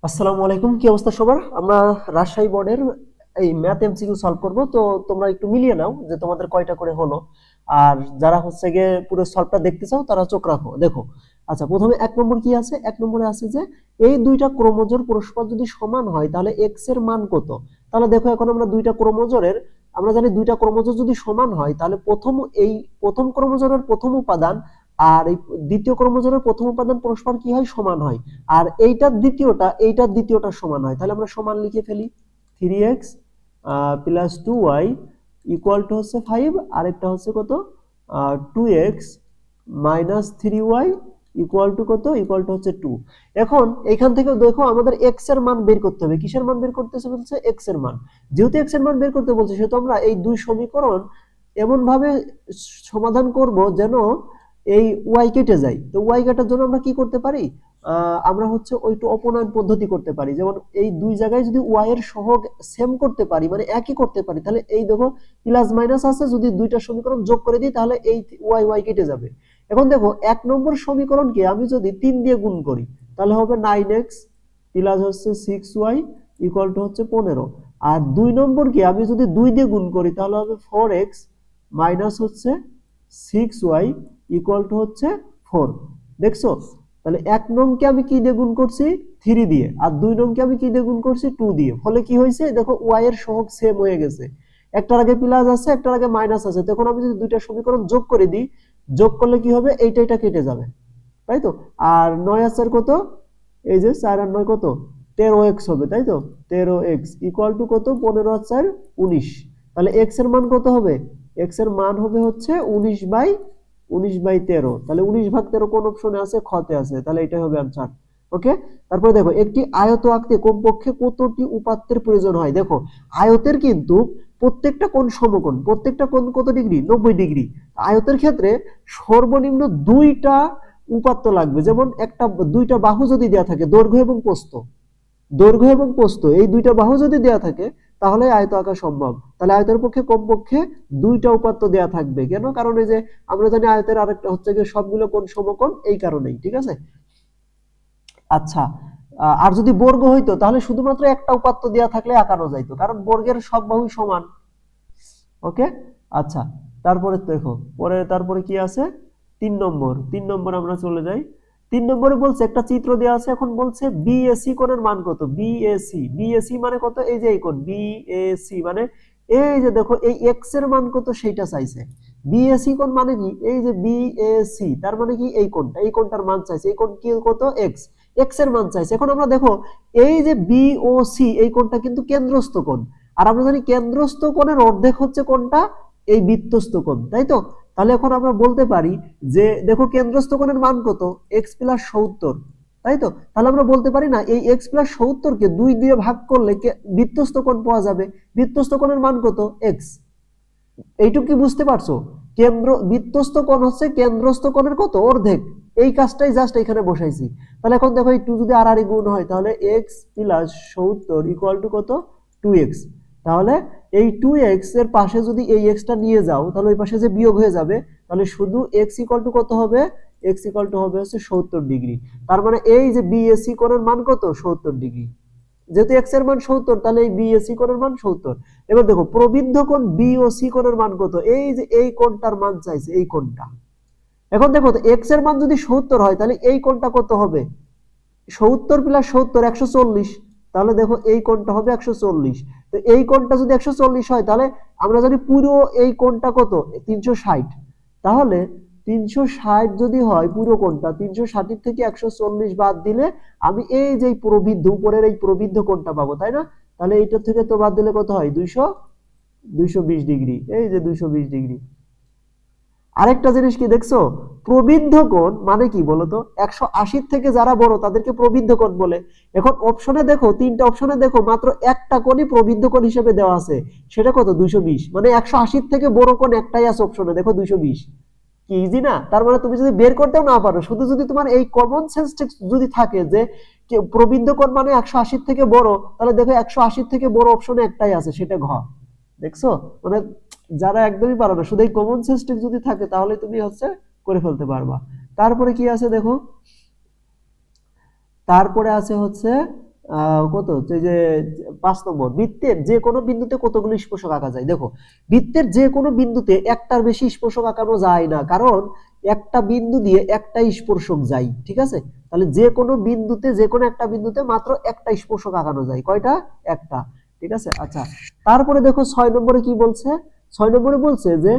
আসসালামু আলাইকুম, কি অবস্থা সবার? আমরা রাজশাহী বোর্ডের এই ম্যাথ এমসিকিউ সলভ করব। তো তোমরা একটু মিলিয়ে নাও যে তোমাদের কয়টা করে হলো। আর যারা হচ্ছে গিয়ে পুরো সলভটা দেখতে চাও তারা চোখ রাখো, দেখো। আচ্ছা, প্রথমে এক নম্বর কি আছে? এক নম্বরে আছে যে এই দুইটা ক্রোমোজোর পরস্পর যদি সমান হয় তাহলে এক্স এর মান কত। তাহলে দেখো, এখন আমরা দুইটা ক্রোমোজোরের, আমরা জানি দুইটা ক্রোমোজোর যদি সমান হয় তাহলে প্রথম ক্রোমোজোরের প্রথম উপাদান আর এই দ্বিতীয় ক্রোমোজোমের প্রথম উপাদান পরস্পর কি হয়? সমান হয়। আর এইটার দ্বিতীয়টা সমান হয়, তাহলে আমরা সমান লিখে ফেলি। 3x plus 2y equal to হচ্ছে 5, আর একটা হচ্ছে কত? 2x minus 3y equal to কত? ইকুয়াল টু হচ্ছে 2। এখন এখান থেকে দেখো আমাদের x এর মান বের করতে হবে। কিসের মান বের করতে বলছে? x এর মান। যেহেতু x এর মান বের করতে বলছে সেহেতু আমরা এই দুই সমীকরণ এমন ভাবে সমাধান করব যেন এই ওয়াই কেটে যায়। তো ওয়াই কাটার জন্য আমরা কি করতে পারি? আমরা হচ্ছে ওইটু অপনয়ন পদ্ধতি করতে পারি। যেমন এই দুই জায়গায় যদি ওয়াই এর সহগ সেম করতে পারি, মানে একই করতে পারি, তাহলে এই দেখো প্লাস মাইনাস আছে, যদি দুইটা সমীকরণ যোগ করে দিই তাহলে এই ওয়াই ওয়াই কেটে যাবে। এখন দেখো, এক নম্বর সমীকরণকে আমি যদি 3 দিয়ে গুণ করি তাহলে হবে 9x প্লাস হচ্ছে 6y ইকুয়াল টু হচ্ছে 15। আর দুই নম্বরকে আমি যদি 2 দিয়ে গুণ করি তাহলে হবে 4x মাইনাস হচ্ছে 6y ইকুয়াল টু হচ্ছে 4। দেখছো? তাহলে এক নংকে আমি কি দিয়ে গুণ করছি? 3 দিয়ে। আর দুই নংকে আমি কি দিয়ে গুণ করছি? 2 দিয়ে। ফলে কি হয়েছে? দেখো ওয়াই এর সহগ সেম হয়ে গেছে। একটার আগে প্লাস আছে, একটার আগে মাইনাস আছে। তখন আমি যদি দুইটা সমীকরণ যোগ করে দিই, যোগ করলে কি হবে? এইটা এটা কেটে যাবে, তাই তো। আর 9 আছে কত? এই যে 4 আর 9 কত? 13x হবে, তাই তো। 13x ইকুয়াল টু কত? 15 আর 4 19। তাহলে x এর মান কত হবে? x এর মান হবে হচ্ছে 19/13। তাহলে 19/13 কোন অপশনে আছে? খতে আছে। তাহলে এটাই হবে आंसर। ওকে। তারপরে দেখো, একটি আয়ত আঁকতে কমপক্ষে কতটি উপাত্তের প্রয়োজন হয়? দেখো, আয়তের কিন্তু প্রত্যেকটা কোণ সমকোণ, প্রত্যেকটা কোণ কত ডিগ্রি? 90 ডিগ্রি। আয়তের ক্ষেত্রে সর্বনিম্ন দুইটা উপাত্ত লাগবে। যেমন দুইটা বাহু যদি দেয়া থাকে, দৈর্ঘ্য এবং প্রস্থ এই দুইটা বাহু যদি দেয়া থাকে তাহলে আয়ত আঁকা সম্ভব। তাহলে আয়তের পক্ষে কমপক্ষে দুইটা উপাত্ত দেয়া থাকবে। কেন? কারণ এই যে আমরা জানি আয়তের আরেকটা হচ্ছে যে সবগুলো কোণ সমকোণ, এই কারণেই। ঠিক আছে। আচ্ছা, আর যদি বর্গ হইতো তাহলে শুধুমাত্র একটা উপাত্ত দেয়া থাকলে আঁকানো যাইতো, কারণ বর্গের সব বাহু সমান। ওকে। আচ্ছা, তারপরে দেখো, তারপরে কি আছে? 3 নম্বর আমরা চলে যাই। 3 নম্বরে বলছে একটা চিত্র দেওয়া আছে। এখন বলছে বিএসি কোণের মান কত? বিএসি মানে কত? এই যে এই কোণ বিএসি মানে এই যে দেখো এই এক্স এর মান কত সেইটা চাইছে। বিএসি কোণ মানে কি? এই যে বিএসি তার মানে কি? এই কোণটার মান চাইছে। এই কোণ কি কত? এক্স। এক্স এর মান চাইছে। এখন আমরা দেখো এই যে বিওসি এই কোণটা কিন্তু কেন্দ্রস্থ কোণ। আর আমরা জানি কেন্দ্রস্থ কোণের অর্ধেক হচ্ছে কোনটা? এই বৃত্তস্থ কোণ, তাই তো। তাহলে এখন আমরা বলতে পারি যে দেখো কেন্দ্রস্থ কোণের মান কত? x প্লাস 70, তাই তো। তাহলে আমরা বলতে পারি না এই x প্লাস 70 কে 2 দিয়ে ভাগ করলে বৃত্তস্থ কোণ পাওয়া যাবে। বৃত্তস্থ কোণের মান কত? x। এইটুকু কি বুঝতে পারছো? বৃত্তস্থ কোণ হচ্ছে কেন্দ্রস্থ কোণের কত? অর্ধেক। এই কাজটাই জাস্ট এখানে বসাইছি। তাহলে এখন দেখো এই 2 যদি আর গুণ হয় তাহলে x প্লাস 70 ইকুয়াল টু কত? 2x। তাহলে এই 2x এর পাশে যদি এই x টা নিয়ে যাও তাহলে ওই পাশে যে বিয়োগ হয়ে যাবে, তাহলে শুধু x ইকুয়াল টু কত হবে? x ইকুয়াল টু হবে হচ্ছে 70 ডিগ্রি। তার মানে এই যে বিএসি কোণের মান কত? 70 ডিগ্রি। যেহেতু x এর মান 70 তাহলে এই বিএসি কোণের মান 70। এবার দেখো প্রবৃদ্ধ কোণ বিওসি কোণের মান কত? এই যে এই কোণটার মান চাইছে, এই কোণটা। এখন দেখো x এর মান যদি 70 হয় তাহলে এই কোণটা কত হবে? 70 প্লাস 70 140। তাহলে দেখো এই কোণটা হবে 140। তো এই কোণটা যদি 140 হয় তাহলে আমরা জানি পুরো এই কোণটা কত? 360। তাহলে 360 যদি হয় পুরো কোণটা, 360 থেকে 140 বাদ দিলে আমি এই যে প্রবৃদ্ধ উপরের এই প্রবৃদ্ধ কোণটা পাবো, তাই না? তাহলে এইটা থেকে তো বাদ দিলে কত হয়? 220 ডিগ্রি। এই যে 220 ডিগ্রি। আরেকটা জিনিস কি দেখছো? প্রবৃদ্ধ কোণ মানে কি বলতো? 180 থেকে যারা বড় তাদেরকে প্রবৃদ্ধ কোণ বলে। এখন অপশনে দেখো, 3টা অপশনে দেখো মাত্র একটা কোণই প্রবৃদ্ধ কোণ হিসেবে দেওয়া আছে। সেটা কত? 220। মানে 180 থেকে বড় কোণ একটাই আছে অপশনে, দেখো 220। কি ইজি না? তার মানে তুমি যদি বের করতেও না পারো, শুধু যদি তোমার এই কমন সেন্স যদি থাকে যে প্রবৃদ্ধ কোণ মানে 180 থেকে বড়, তাহলে দেখো 180 থেকে বড় অপশনে একটাই আছে, সেটা ঘ। দেখছো? মানে যারা একদমই পারো না, শুধু এই কমন সেন্স যদি থাকে তাহলে তুমি হচ্ছে করে ফেলতে পারবা। তারপরে কি আছে দেখো, তারপরে আছে হচ্ছে কত হচ্ছে যে 5 নম্বর, বৃত্তের যে কোনো বিন্দুতে কতগুলো স্পর্শক আঁকা যায়। দেখো বৃত্তের যে কোনো বিন্দুতে একটার বেশি স্পর্শক আঁকানো যায় না, কারণ একটা বিন্দু দিয়ে একটা স্পর্শক যায়, ঠিক আছে। তাহলে যে কোনো বিন্দুতে, যে কোনো একটা বিন্দুতে মাত্র একটা স্পর্শক আঁকানো যায়, কয়টা? একটা, ঠিক আছে। আচ্ছা, তারপরে দেখো 6 নম্বরে কি বলছে। 6 নম্বরে বলছে যে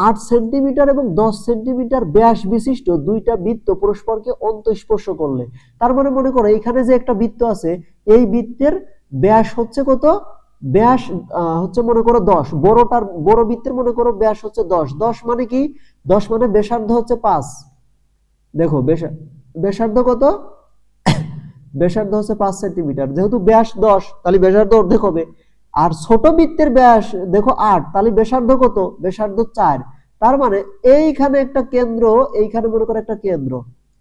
8 সেন্টিমিটার এবং 10 সেন্টিমিটার ব্যাস বিশিষ্ট দুইটা বৃত্ত পরস্পরকে অন্তঃস্পর্শ করলে, তার মানে মনে করো এখানে যে একটা বৃত্ত আছে, এই বৃত্তের ব্যাস হচ্ছে কত? ব্যাস হচ্ছে মনে করো 10, বড় বৃত্তের মনে করো ব্যাস হচ্ছে 10। 10 মানে কি? 10 মানে ব্যাসার্ধ হচ্ছে 5। দেখো ব্যাসার্ধ কত? ব্যাসার্ধ হচ্ছে 5 সেন্টিমিটার। যেহেতু ব্যাস 10, তাহলে ব্যাসার্ধ অর্ধেক হবে। আর ছোট বৃত্তের ব্যাস দেখো 8, তাহলে ব্যাসার্ধ কত? ব্যাসার্ধ 4। তার মানে এইখানে একটা কেন্দ্র, এইখানে মনে করো একটা কেন্দ্র,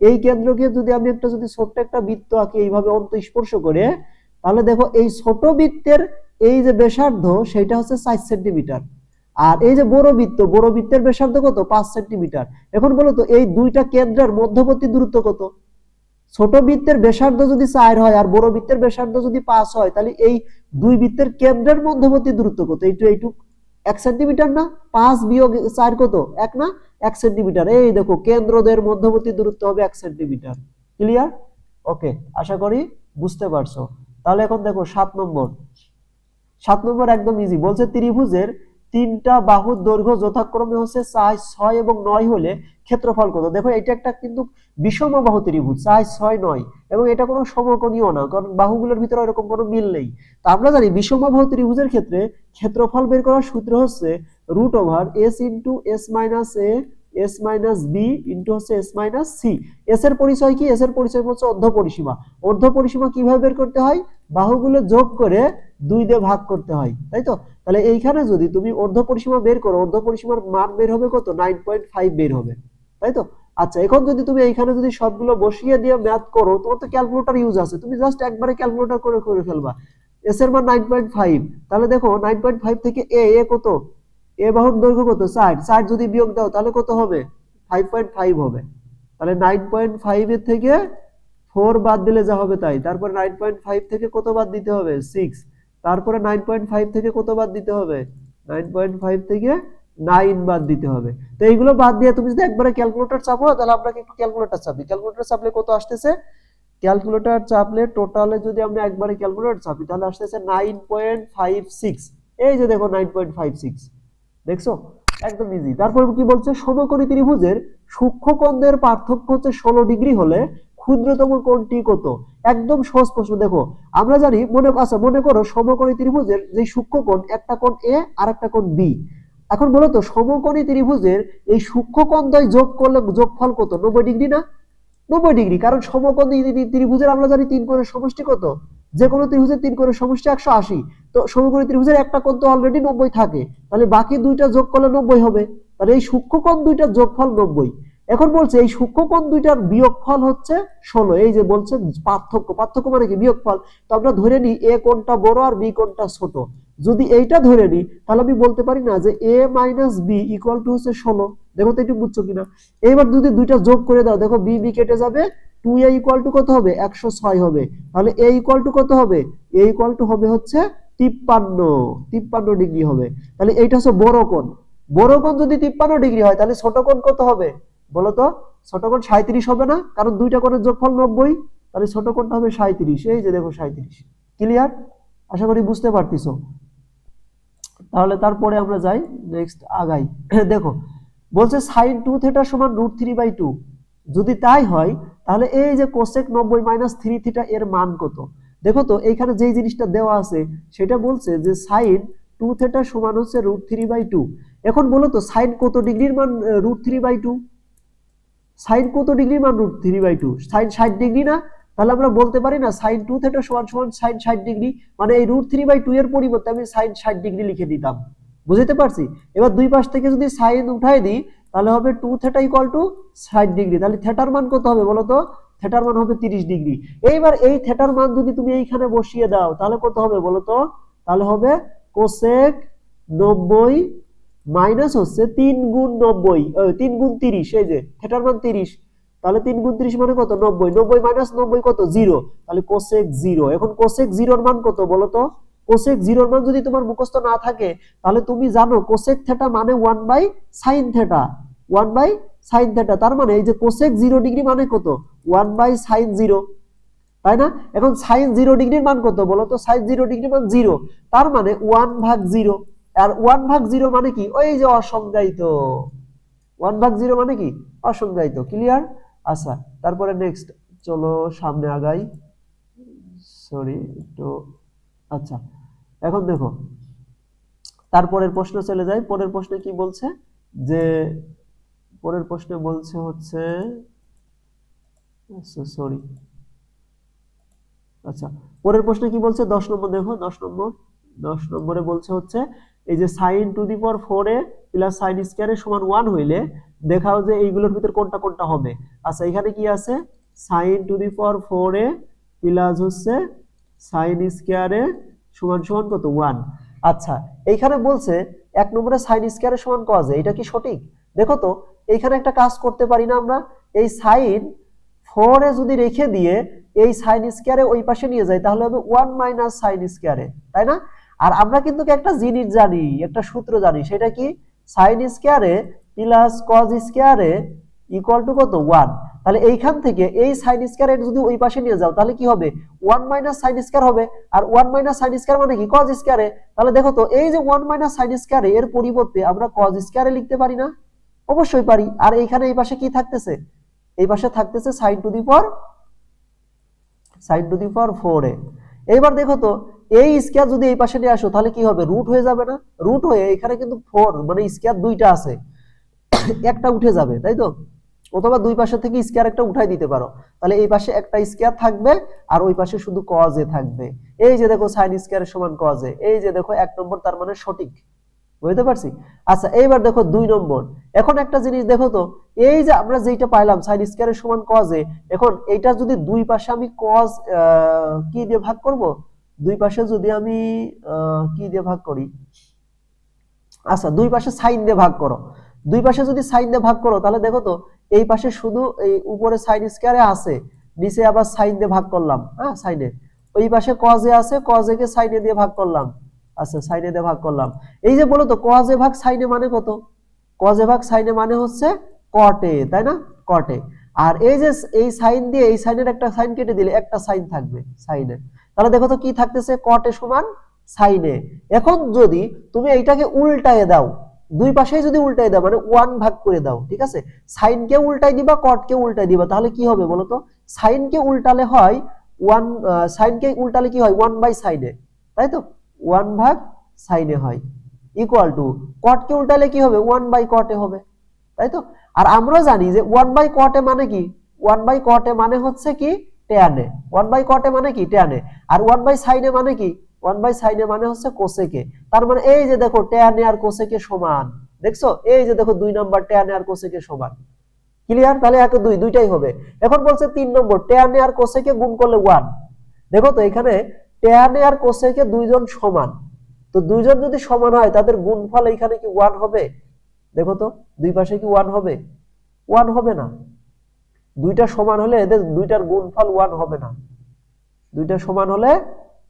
এই কেন্দ্রকে যদি আমি একটা যদি ছোট্ট একটা বৃত্ত আঁকি এইভাবে অন্তঃস্পর্শ করে, তাহলে দেখো এই ছোট বৃত্তের এই যে ব্যাসার্ধ সেটা হচ্ছে 4 সেন্টিমিটার। আর এই যে বড় বৃত্তের ব্যাসার্ধ কত? 5 সেন্টিমিটার। এখন বলো তো এই দুইটা কেন্দ্রের মধ্যবর্তী দূরত্ব কত? ছোট বৃত্তের ব্যাসার্ধ যদি 4 হয় আর বড় বৃত্তের ব্যাসার্ধ যদি 5 হয়, তাহলে এই দুই বৃত্তের কেন্দ্রের মধ্যবর্তী দূরত্ব কত? এইটুক 1 সেন্টিমিটার না? 5 বিয়োগ 4 কত? 1 না? 1 সেন্টিমিটার। এই দেখো কেন্দ্রদের মধ্যবর্তী দূরত্ব হবে 1 সেন্টিমিটার। ক্লিয়ার? ওকে, আশা করি বুঝতে পারছো। তাহলে এখন দেখো 7 নম্বর। 7 নম্বর একদম ইজি, বলছে ত্রিভুজের তিনটা বাহুর দৈর্ঘ্য যথাক্রমে হচ্ছে 4, 6 এবং 9 হলে ক্ষেত্রফল কত? দেখো এটা একটা কিন্তু বিষমবাহু ত্রিভুজ, 4, 6, 9, এবং এটা কোনো সমকোণীয় না, কারণ বাহুগুলোর ভিতরে এরকম কোনো মিল নেই। তা আমরা জানি বিষমবাহু ত্রিভুজের ক্ষেত্রে ক্ষেত্রফল বের করার সূত্র হচ্ছে √s into s minus a s minus b into হচ্ছে s মাইনাস c। এস এর পরিচয় কি? এস এর পরিচয় হচ্ছে অর্ধ পরিসীমা। অর্ধ পরিসীমা কিভাবে বের করতে হয়? বাহুগুলো যোগ করে 2 দিয়ে ভাগ করতে হয়, তাই তো? তাহলে এইখানে যদি তুমি অর্ধ পরিসীমা বের করো, অর্ধ পরিসীমার মান বের হবে কত? 9.5 বের হবে, তাই তো? আচ্ছা, এখন যদি তুমি এইখানে যদি সবগুলো বসিয়ে দিয়ে ম্যাথ করো, তোমার তো ক্যালকুলেটর ইউজ আছে, তুমি জাস্ট একবারে ক্যালকুলেটর করে করে ফেলবা। এস এর মান 9.5, তাহলে দেখো 9.5 থেকে এ কত? এ বাহুর দৈর্ঘ্য কত? 4। 4 যদি বিয়োগ দাও তাহলে কত হবে? 5.5 হবে। তাহলে 9.5 এর থেকে 4 বাদ দিলে যা হবে তাই। তারপরে 9.5 থেকে কত বাদ দিতে হবে? 6। তারপরে 9.5 থেকে কত বাদ দিতে হবে? 9.5 থেকে 9 বাদ দিতে হবে। তো এইগুলো বাদ দিয়ে তুমি যদি একবারে ক্যালকুলেটর চাপো, তাহলে আপনাকে একটু ক্যালকুলেটর চাপি। ক্যালকুলেটর চাপলে কত আসতেছে? ক্যালকুলেটর চাপলে টোটালে যদি আমরা একবারে ক্যালকুলেটর চাপি তাহলে আসতেছে 9.56। এই যে দেখো 9.56, দেখছো? একদম ইজি। তারপর কি বলছে? সমকোণী ত্রিভুজের সূক্ষ্মকোণের পার্থক্য হচ্ছে 16 ডিগ্রি হলে ক্ষুদ্রতম কোণটি কত? একদম সহজ প্রশ্ন। দেখো আমরা জানি, মনে করো সমকোণী ত্রিভুজের যে সূক্ষ্মকোণ, একটা কোণ এ আর একটা কোণ বি। এখন বলো তো সমকোণী ত্রিভুজের এই সূক্ষ্মকোণদ্বয় যোগ করলে যোগফল কত? 90 ডিগ্রি না? 90 ডিগ্রি, কারণ সমকোণী ত্রিভুজের আমরা জানি 3 কোণের সমষ্টি কত? যে কোনো ত্রিভুজের 3 কোণের সমষ্টি 180। তো সমকোণী ত্রিভুজের একটা কোণ তো অলরেডি 90 থাকে, তাহলে বাকি দুইটা যোগ করলে 90 হবে। তাহলে এই সূক্ষ্মকোণ দুইটার যোগফল 90। এখন বলছে এই সূক্ষ্মকোণ দুইটার বিয়োগফল হচ্ছে 16। এই যে বলছে পার্থক্য মানে কি? বিয়োগফল। তো আমরা ধরে নিই এ কোণটা বড় আর বি কোণটা ছোট। যদি এইটা ধরে নিই তাহলে আমি বলতে পারি না যে a minus B equal to হচ্ছে 16। দেখো তো একটু বুঝছো কিনা? এইবার যদি দুইটা যোগ করে দাও, দেখো বি বি কেটে যাবে, 2a ইকুয়াল টু কত হবে? 106 হবে। তাহলে a ইকুয়াল টু কত হবে? a ইকুয়াল টু হবে হচ্ছে 53 ডিগ্রি হবে। তাহলে এইটা হচ্ছে বড় কোণ। বড় কোণ যদি 53 ডিগ্রি হয়, তাহলে ছোট কোণ কত হবে বলো তো? ছোট কোণ 37 হবে না? কারণ দুইটা কোণের যোগফল 90। তাহলে ছোট কোণটা হবে 37। এই যে দেখো 37। ক্লিয়ার? আশা করি বুঝতে পারতেছো। তাহলে তারপরে আমরা যাই, নেক্সট আগাই। দেখো বলছে sin 2 থিটা সমান √3/2। যদি তাই হয় তাহলে এই যে কোসেক 90 মাইনাস 3 থিটা এর মান কত? দেখো তো এইখানে যেই জিনিসটা দেওয়া আছে সেটা বলছে যে sin 2 থিটা সমান হচ্ছে √3/2। এখন বলো তো sin কত ডিগ্রির মান √3/2? সাইন কত ডিগ্রি মান √3/2? সাইন 60 ডিগ্রি না? তাহলে আমরা বলতে পারি না sin 2 থিটা সমান সমান sin 60 ডিগ্রি, মানে এই √3/2 এর পরিবর্তে আমি sin 60 ডিগ্রি লিখে দিতাম। বুঝতে পারছি? এবার দুই পাশ থেকে যদি sin উঠাই দিই তাহলে হবে 2 থিটা ইকুয়াল টু 60 ডিগ্রি। তাহলে থিটার মান কত হবে বলো তো? থিটার মান হবে 30 ডিগ্রি। এইবার এই থিটার মান যদি তুমি এইখানে বসিয়ে দাও তাহলে কত হবে বলো তো? তাহলে হবে কোসেক 90 মাইনাস হচ্ছে 3 গুণ 90, 3 গুণ 30, এই যে থিটার মান 30। তাহলে 3 গুণ 30 মানে কত 90, 90 মাইনাস 90 কত 0, তাহলে কোসেক 0। এখন কোসেক 0 এর মান কত বলো তো? কোসেক 0 এর মান যদি তোমার মুখস্থ না থাকে তাহলে তুমি জানো কোসেক থিটা মানে 1 by sine theta, 1 by sine theta. তার মানে এই যে কোসেক 0 ডিগ্রি মানে কত 1 বাই সাইন 0, তাই না? এখন সাইন 0 ডিগ্রির মান কত বলো তো? সাইন 0 ডিগ্রির মান 0, তার মানে 1 ভাগ 0। আর 1 ভাগ 0 মানে কি? ওই যে অসংজ্ঞায়িত। 1 ভাগ 0 মানে কি? অসংজ্ঞায়িত। ক্লিয়ার? আচ্ছা, তারপরে নেক্সট চলো সামনে আগাই। সরি একটু, আচ্ছা এখন দেখো তারপরের প্রশ্ন চলে যাই। পরের প্রশ্নে কি বলছে যে পরের প্রশ্নে বলছে হচ্ছে, সরি, আচ্ছা পরের প্রশ্নে কি বলছে 10 নম্বর দেখো। 10 নম্বরে বলছে হচ্ছে এই যে sin two the power 4a plus sin square এর সমান 1 হইলে দেখাও যে এইগুলোর ভিতর কোনটা কোনটা হবে। আচ্ছা এখানে কি আছে sin two the power 4a plus হচ্ছে sin স্কয়ার এর সমান সমান কত 1। আচ্ছা এইখানে বলছে এক নম্বরে sin স্কয়ার এর সমান cos a, এটা কি সঠিক? দেখো তো এইখানে একটা কাজ করতে পারি না আমরা, এই sin 4a যদি রেখে দিয়ে এই সাইন স্কয়ারে ওই পাশে নিয়ে যাই তাহলে হবে 1 মাইনাস সাইন স্কয়ারে, তাই না? আর আমরা কিন্তু একটা জিনিস জানি, একটা সূত্র জানি, সেটা কি সাইন স্কয়ারে প্লাস কজ স্কয়ারে ইকুয়াল টু কত 1। তাহলে এইখান থেকে এই সাইন স্কয়ারে যদি ওই পাশে নিয়ে যাও তাহলে কি হবে 1 মাইনাস সাইন স্কয়ার হবে। আর 1 মাইনাস সাইন স্কয়ার মানে কি কজ স্কয়ারে। তাহলে দেখো তো এই যে 1 মাইনাস সাইন স্কয়ারে এর পরিবর্তে আমরা কজ স্কয়ারে লিখতে পারি না? অবশ্যই পারি। আর এইখানে এই পাশে কি থাকতেছে? এই পাশে থাকতেছে sin two the power 4a। এইবার দেখো তো এই স্কয়ার যদি এই পাশে নিয়ে আসো তাহলে কি হবে রুট হয়ে যাবে না? রুট হয়ে এখানে কিন্তু 4 মানে স্কয়ার দুইটা আছে, একটা উঠে যাবে, তাই তো? অথবা দুই পাশে থেকে স্কয়ার একটা উঠাই দিতে পারো, তাহলে এই পাশে একটা স্কয়ার থাকবে আর ওই পাশে শুধু cos a থাকবে। এই যে দেখো sin স্কয়ার সমান cos a, এই যে দেখো 1 নম্বর তার মানে সঠিক। বুঝতে পারছি? আচ্ছা এইবার দেখো 2 নম্বর। এখন একটা জিনিস দেখো তো এই যে আমরা যেটা পাইলাম sin স্কয়ার সমান cos a, এখন এইটা যদি দুই পাশে আমি cos কি দিয়ে ভাগ করব, দুই পাশে যদি আমি কি দিয়ে ভাগ করি, আচ্ছা দুই পাশে sin দিয়ে ভাগ করো। দুই পাশে যদি sin দিয়ে ভাগ করো তাহলে দেখো তো এই পাশে শুধু এই উপরে sin স্কয়ারে আছে, নিচে আবার sin দিয়ে ভাগ করলাম, হ্যাঁ sin এ। ওই পাশে cos a আছে, cos a K sin a দিয়ে ভাগ করলাম। আচ্ছা sin a দিয়ে ভাগ করলাম। এই যে বলো তো cos a ভাগ sin a মানে কত? cos a ভাগ sin a মানে হচ্ছে cot a, তাই না? cot a। আর এই যে এই sin দিয়ে এই sin এর একটা sin কেটে দিলে একটা sin থাকবে sin এ। তাহলে দেখো তো কি থাকতেছে cot a সমান sin a। এখন যদি তুমি এইটাকে উল্টায়ে দাও, দুই পাশেই যদি উল্টাই দাও মানে 1 ভাগ করে দাও, ঠিক আছে? sin কে উল্টাই দিবা, cot কে উল্টাই দিবা, তাহলে কি হবে বলো তো? sin কে উল্টালে হয় 1, sin কে উল্টালে কি হয় 1 বাই sin a, তাই তো? 1 ভাগ sin a হয় ইকুয়াল টু cot কে উল্টালে কি হবে 1 বাই cot a হবে, তাই তো? আর আমরা জানি যে 1 বাই cot a মানে কি 1 বাই cot a মানে হচ্ছে কি tan a, 1 by cot a মানে কি tan a। আর 1 বাই sin a মানে কি 1 বাই sin a মানে হচ্ছে cosec a। তার মানে এই যে দেখো tan a আর cosec a সমান, দেখছো? এই যে দেখো 2 নাম্বার tan a আর cosec a সমান। ক্লিয়ার? তাহলে 1 2 দুইটাই হবে। এখন বলছে 3 নম্বর tan a আর cosec a গুণ করলে 1। দেখো তো এখানে tan a আর cosec a দুইজন সমান, তো দুইজন যদি সমান হয় তাদের গুণফল এখানে কি 1 হবে? দেখো তো দুই পাশে কি 1 হবে? 1 হবে না। দুইটা সমান হলে এদের দুইটার গুণফল 1 হবে না। দুইটা সমান হলে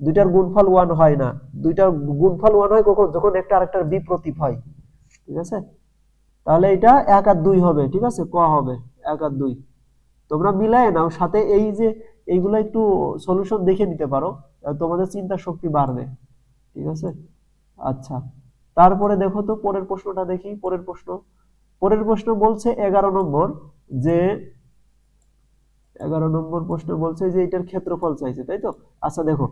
দুইটার গুণফল 1 হয় না। দুইটার গুণফল 1 হয় কখন? যখন একটা আরেকটার বিপরীত হয়, ঠিক আছে? তাহলে এটা 1 আর 2 হবে, ঠিক আছে? ক হবে 1 আর 2। তোমরা মিলায় নাও, সাথে এই যে এইগুলো একটু সলিউশন দেখে নিতে পারো, তোমাদের চিন্তা শক্তি বাড়বে, ঠিক আছে? আচ্ছা তারপরে দেখো তো পরের প্রশ্নটা দেখি। পরের প্রশ্ন বলছে 11 নম্বর, যে 11 নম্বর প্রশ্ন বলছে যে এটার ক্ষেত্রফল চাইছে, তাই তো? আচ্ছা দেখো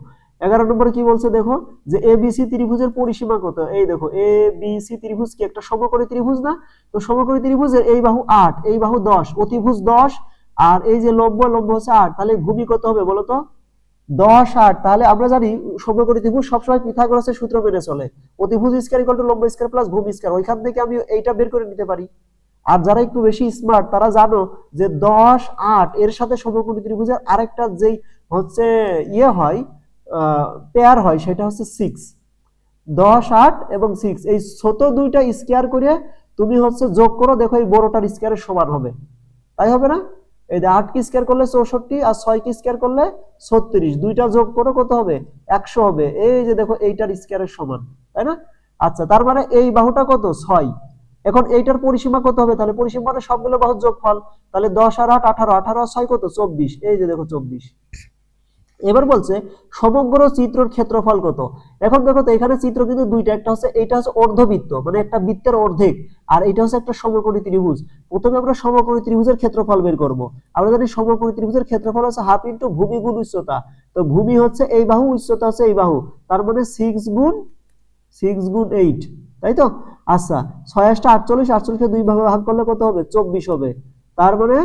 11 নম্বরে কি বলছে দেখো, যে এবিসি ত্রিভুজের পরিসীমা কত। এই দেখো এবিসি ত্রিভুজ কি একটা সমকোণী ত্রিভুজ না? তো সমকোণী ত্রিভুজের এই বাহু 8, এই বাহু 10, অতিভুজ 10, আর এই যে লম্ব হচ্ছে 8, তাহলে ভূমি কত হবে বলো তো? 10 8। তাহলে আমরা জানি সমকোণী ত্রিভুজ সবসময় পিথাগোরাসের সূত্র মেনে চলে, অতিভুজ স্কয়ার ইকুয়াল টু লম্ব স্কয়ার প্লাস ভূমি স্কয়ার। ওইখান থেকে আমি এইটা বের করে নিতে পারি। আর যারা একটু বেশি স্মার্ট তারা জানো যে 10 8 এর সাথে সমকোণী ত্রিভুজের আরেকটা যেই হচ্ছে ইয়ে হয়, পেয়ার হয়, সেটা হচ্ছে 6। 10 8 এবং 6 এই ছোট দুইটা স্কয়ার করে তুমি হচ্ছে যোগ করো, দেখো এই বড়টার স্কয়ারের সমান হবে, তাই হবে না? এই যে 8 কে স্কয়ার করলে 64 আর 6 কে স্কয়ার করলে 36, দুইটা যোগ করো কত হবে 100 হবে। এই যে দেখো এইটার স্কয়ারের সমান, তাই না? আচ্ছা, তার মানে এই বাহুটা কত 6। এখন এইটার পরিসীমা কত হবে? তাহলে পরিসীমা মানে সবগুলো বাহুর যোগফল। তাহলে 10 আর 8 18, 18 আর 6 কত 24। এই যে দেখো 24। এবার বলছে সমগ্র চিত্রের ক্ষেত্রফল কত। এখন দেখো তো এখানে চিত্র কিন্তু দুইটা, একটা হচ্ছে এইটা হচ্ছে অর্ধবৃত্ত মানে একটা বৃত্তের অর্ধেক, আর এটা হচ্ছে একটা সমকোণী ত্রিভুজ। প্রথমে আমরা সমকোণী ত্রিভুজের ক্ষেত্রফল বের করব। আমরা জানি সমকোণী ত্রিভুজের ক্ষেত্রফল হচ্ছে হাফ ইনটু ভূমি গুণ উচ্চতা। তো ভূমি হচ্ছে এই বাহু, উচ্চতা হচ্ছে এই বাহু, তার মানে 6 গুণ 8, তাই তো? আচ্ছা, 6 8 48, 48 কে দুই ভাগে ভাগ করলে কত হবে 24 হবে। তার মানে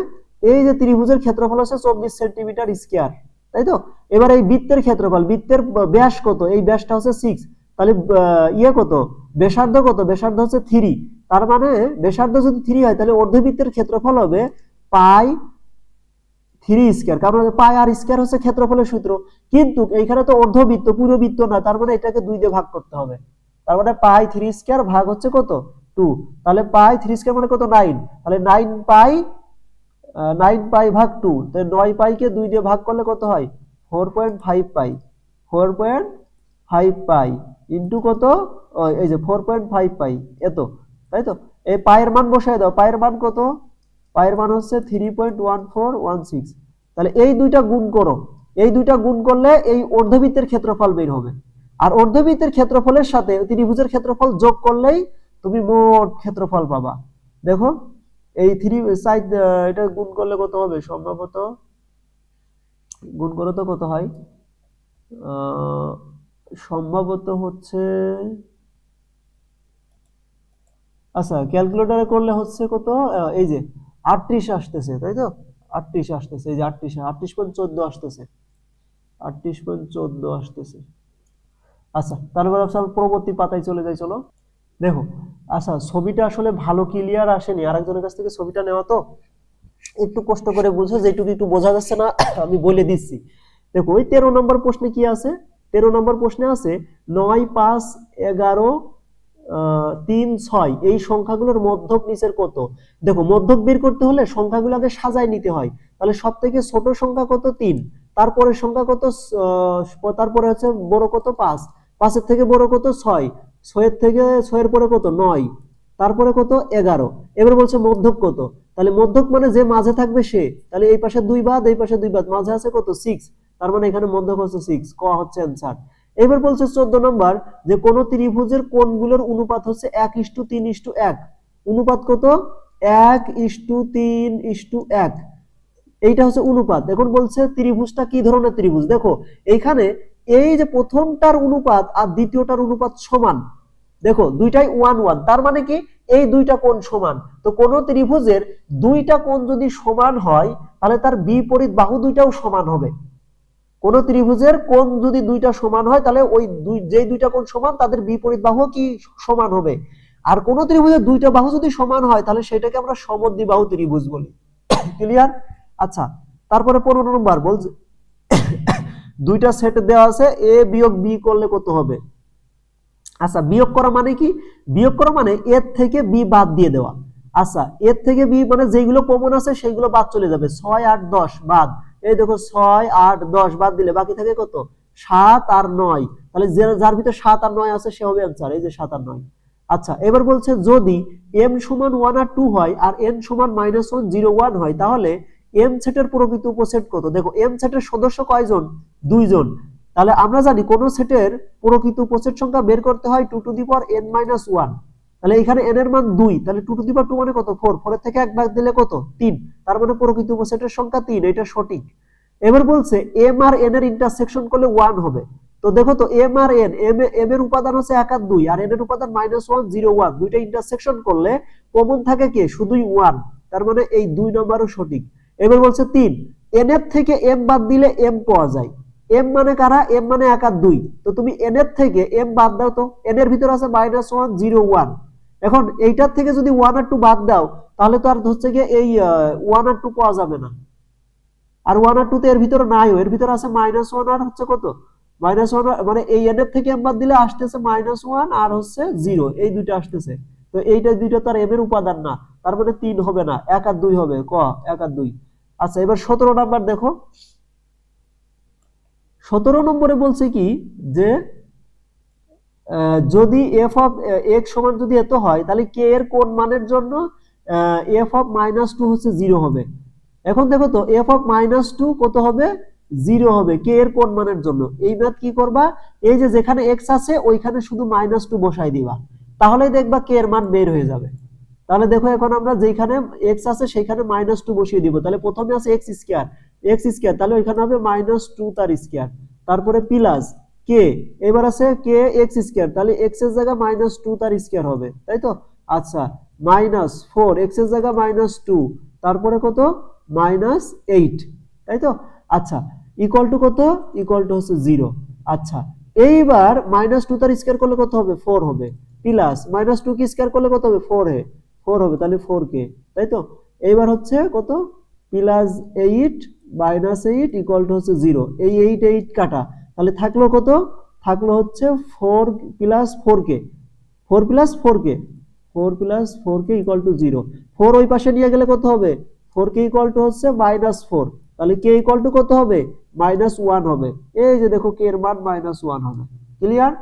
এই যে ত্রিভুজের ক্ষেত্রফল হচ্ছে 24 সেন্টিমিটার স্কয়ার, তাই তো? এবার এই বৃত্তের ক্ষেত্রফল, বৃত্তের ব্যাস কত? এই ব্যাসটা হচ্ছে 6, তাহলে কত ব্যাসার্ধ কত? ব্যাসার্ধ হচ্ছে 3। তার মানে ব্যাসার্ধ যদি 3 হয় তাহলে অর্ধবৃত্তের ক্ষেত্রফল হবে পাই 3 স্কয়ার, কারণ পাই আর স্কয়ার হচ্ছে ক্ষেত্রফলের সূত্র। কিন্তু এইখানে তো অর্ধবৃত্ত, পুরো বৃত্ত না, তার মানে এটাকে 2 দিয়ে ভাগ করতে হবে। তার মানে পাই 3 স্কয়ার ভাগ হচ্ছে কত 2। তাহলে পাই 3 স্কয়ার মানে কত 9, তাহলে 9 পাই ভাগ 2, তাহলে 9 পাইকে 2 দিয়ে ভাগ করলে কত হয় 4.5 পাই। 4.5 পাই ইনটু কত, এই যে 4.5 পাই এত, তাই তো? এই পায়ের মান বসায় দাও, পায়ের মান কত? পায়ের মান হচ্ছে 3.1416। তাহলে এই দুইটা গুণ করো, এই দুইটা গুণ করলে এই অর্ধবৃত্তের ক্ষেত্রফল বের হবে। আর অর্ধবৃত্তের ক্ষেত্রফলের সাথে ত্রিভুজের ক্ষেত্রফল যোগ করলেই তুমি মোট ক্ষেত্রফল পাবা। দেখো এই 3 সাইড এটা গুণ করলে কত হবে? সম্ভবত গুণ করলে তো কত হয়, সম্ভবত হচ্ছে, আচ্ছা ক্যালকুলেটরে করলে হচ্ছে কত, এই যে 38 আসতেছে, তাই তো? 38 আসতেছে, এই যে 38.14 আসতেছে, 38.14 আসতেছে। আচ্ছা, তারপর আমরা পরবর্তী পাতায় চলে যাই, চলো। দেখো, আচ্ছা ছবিটা আসলে ভালো ক্লিয়ার আসেনি, আরেকজনের কাছ থেকে ছবিটা নেওয়া তো, একটু কষ্ট করে বুঝো, যেটুকু একটু বোঝা যাচ্ছে না আমি বলে দিচ্ছি। দেখো ওই 13 নম্বর প্রশ্নে কি আছে? 13 নম্বর প্রশ্নে আছে 9 5 11 3 6 এই সংখ্যাগুলোর মধ্যক নিচের কত। দেখো মধ্যক বের করতে হলে সংখ্যাগুলো আগে সাজায় নিতে হয়। তাহলে সব থেকে ছোট সংখ্যা কত 3, তারপরে সংখ্যা কত, তারপরে হচ্ছে বড় কত 5, 5 এর থেকে বড় কত 6, 6 এর থেকে 6 এর পরে কত 9, তারপরে কত 11। এবার বলছে মধ্যক কত। তাহলে মধ্যক মানে যে মাঝে থাকবে সে, তাহলে এই পাশে 2 বাদ, এই পাশে 2 বাদ, মাঝে আছে কত 6, তার মানে এখানে মধ্যক হচ্ছে 6, ক হচ্ছে অ্যানসার। এবার বলছে 14 নম্বর যে কোন ত্রিভুজের কোণগুলোর অনুপাত হচ্ছে 1:3:1। অনুপাত কত? 1:3:1। এইটা হচ্ছে অনুপাত। এখন বলছে ত্রিভুজটা কি ধরনের ত্রিভুজ। দেখো এইখানে এই যে প্রথমটার অনুপাত আর দ্বিতীয়টার অনুপাত সমান, দেখো দুইটাই 1 1, তার মানে কি এই দুইটা কোণ সমান। তো কোন ত্রিভুজের দুইটা কোণ যদি সমান হয় তাহলে তার বিপরীত বাহু দুইটাও সমান হবে। কোন ত্রিভুজের কোণ যদি দুইটা সমান হয় তাহলে ওই যে দুইটা কোণ সমান তাদের বিপরীত বাহু কি সমান হবে। আর কোন ত্রিভুজের দুইটা বাহু যদি সমান হয় তাহলে সেটাকে আমরা সমদ্বিবাহু ত্রিভুজ বলি। ক্লিয়ার? আচ্ছা, তারপরে 15 নম্বর বলছে দুইটা সেট দেওয়া আছে, এ বিয়োগ বি করলে কত হবে। আচ্ছা, বিয়োগ করা মানে কি? বিয়োগ করা মানে এর থেকে বি বাদ দিয়ে দেওয়া। আচ্ছা, এর থেকে বি মানে যেগুলো কমন আছে সেগুলো বাদ চলে যাবে। 6 8 10 বাদ, এই দেখো 6 8 10 বাদ দিলে বাকি থাকে কত 7 আর 9। তাহলে যার ভিতরে 7 আর 9 আছে সে হবে आंसर, এই যে 7 আর 9। আচ্ছা, এবার বলছে যদি m সমান 1 আর 2 হয় আর n সমান -1 0 1 হয় তাহলে m সেটের প্রকৃত উপসেট কত। দেখো m সেটের সদস্য কয়জন? 2 জন। তাহলে আমরা জানি কোন সেটের প্রকৃত উপসেট সংখ্যা বের করতে হয় 2 টু দি পাওয়ার n - 1। তাহলে এখানে n এর মান 2, তাহলে 2 টু দি পাওয়ার 2 মানে কত 4, 4 এর থেকে এক ভাগ দিলে কত 3, তার মানে প্রকৃত উপসেটের সংখ্যা 3, এটা সঠিক। এবার বলছে m আর n এর ইন্টারসেকশন করলে 1 হবে। তো দেখো তো m আর n, m এর উপাদান হচ্ছে 1 আর 2 আর n এর উপাদান -1 0 1, দুইটা ইন্টারসেকশন করলে কমন থাকে কি শুধুই 1, তার মানে এই 2 নম্বরও সঠিক। এবার বলছে 3, n এর থেকে m বাদ দিলে m পাওয়া যায়। m মানে কারা? m মানে 1 আর 2। তো তুমি n এর থেকে m বাদ দাও, তো n এর ভিতর আছে -1 0 1। এখন এইটার থেকে যদি 1 আর 2 বাদ দাও তাহলে তো আর হচ্ছে গিয়ে এই 1 আর 2 পাওয়া যাবে না। আর 1 আর 2 তে এর ভিতরে নাইও, এর ভিতরে আছে -1 আর হচ্ছে কত -1, মানে এই n এর থেকে m বাদ দিলে আসতেছে -1 আর হচ্ছে 0, এই দুইটা আসতেছে। তো এইটা দুইটা তো আর m এর উপাদান না, তার মানে 3 হবে না, 1 আর 2 হবে, ক 1 আর 2। আচ্ছা এবার 17 নাম্বার দেখো, 17 নম্বরে বলছে কি যে যদি এফ অফ এক্স সমান যদি এত হয় তাহলে কে এর কোন মানের জন্য এফ অফ মাইনাস টু হচ্ছে 0 হবে। এখন দেখো তো এফ অফ মাইনাস টু কত হবে, 0 হবে কে এর কোন মানের জন্য। এই ম্যাথ কি করবা, এই যে যেখানে এক্স আছে ওইখানে শুধু মাইনাস টু বসাই দিবা, তাহলেই দেখবা কে এর মান বের হয়ে যাবে। তাহলে দেখো এখন আমরা যেখানে এক্স আছে সেখানে মাইনাস টু বসিয়ে দিব, তাহলে প্রথমে আছে এক্স স্কয়ার, তাহলে ওইখানে হবে মাইনাস টু তার স্কয়ার, তারপরে প্লাস কে, এবার আছে কে এক্স স্কয়ার, তাহলে এক্স এর জায়গা মাইনাস টু তার স্কয়ার হবে, তাই তো। আচ্ছা মাইনাস ফোর এক্স এর জায়গা মাইনাস টু, তারপরে কত মাইনাস এইট, তাই তো। আচ্ছা ইকুয়াল টু কত, ইকুয়াল টু হচ্ছে 0। আচ্ছা এইবার মাইনাস টু তার স্কয়ার করলে কত হবে, 4 হবে, প্লাস মাইনাস টু কি স্কয়ার করলে কত হবে, 4 হবে, তাহলে 4k, তাই তো। এইবার হচ্ছে কত, প্লাস 8 মাইনাস 8 ইকুয়াল টু হচ্ছে 0, এই 8 কাটা, তাহলে থাকলো কত, থাকলো হচ্ছে 4 plus 4k, 4 plus 4k, 4 plus 4k equal to 0। 4 ওই পাশে নিয়ে গেলে কত হবে, 4k ইকুয়াল টু হচ্ছে মাইনাস 4, তাহলে k ইকুয়াল টু কত হবে, মাইনাস 1 হবে। এই যে দেখো k এর মান মাইনাস 1 হবে, ক্লিয়ার।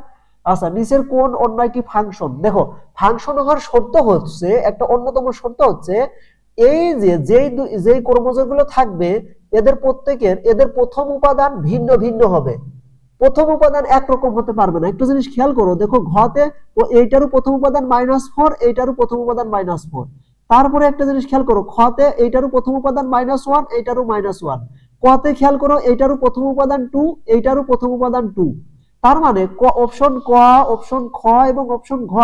আচ্ছা নিচের কোন অন্য একটি ফাংশন, দেখো ফাংশন হওয়ার শর্ত হচ্ছে, একটা অন্যতম শর্ত হচ্ছে এই যে যেই ক্রোমোজোমগুলো থাকবে এদের প্রত্যেকের এদের প্রথম উপাদান ভিন্ন ভিন্ন হবে, প্রথম উপাদান একরকম হতে পারবে না। একটা জিনিস খেয়াল করো, দেখো ঘতে এইটারও প্রথম উপাদান -4, এইটারও প্রথম উপাদান -4, তারপরে একটা জিনিস খেয়াল করো, খতে এইটারও প্রথম উপাদান -1, এইটারও -1, কতে খেয়াল করো এইটারও প্রথম উপাদান 2, এইটারও প্রথম উপাদান 2, তার মানে অপশন ক, অপশন খ এবং অপশন ঘ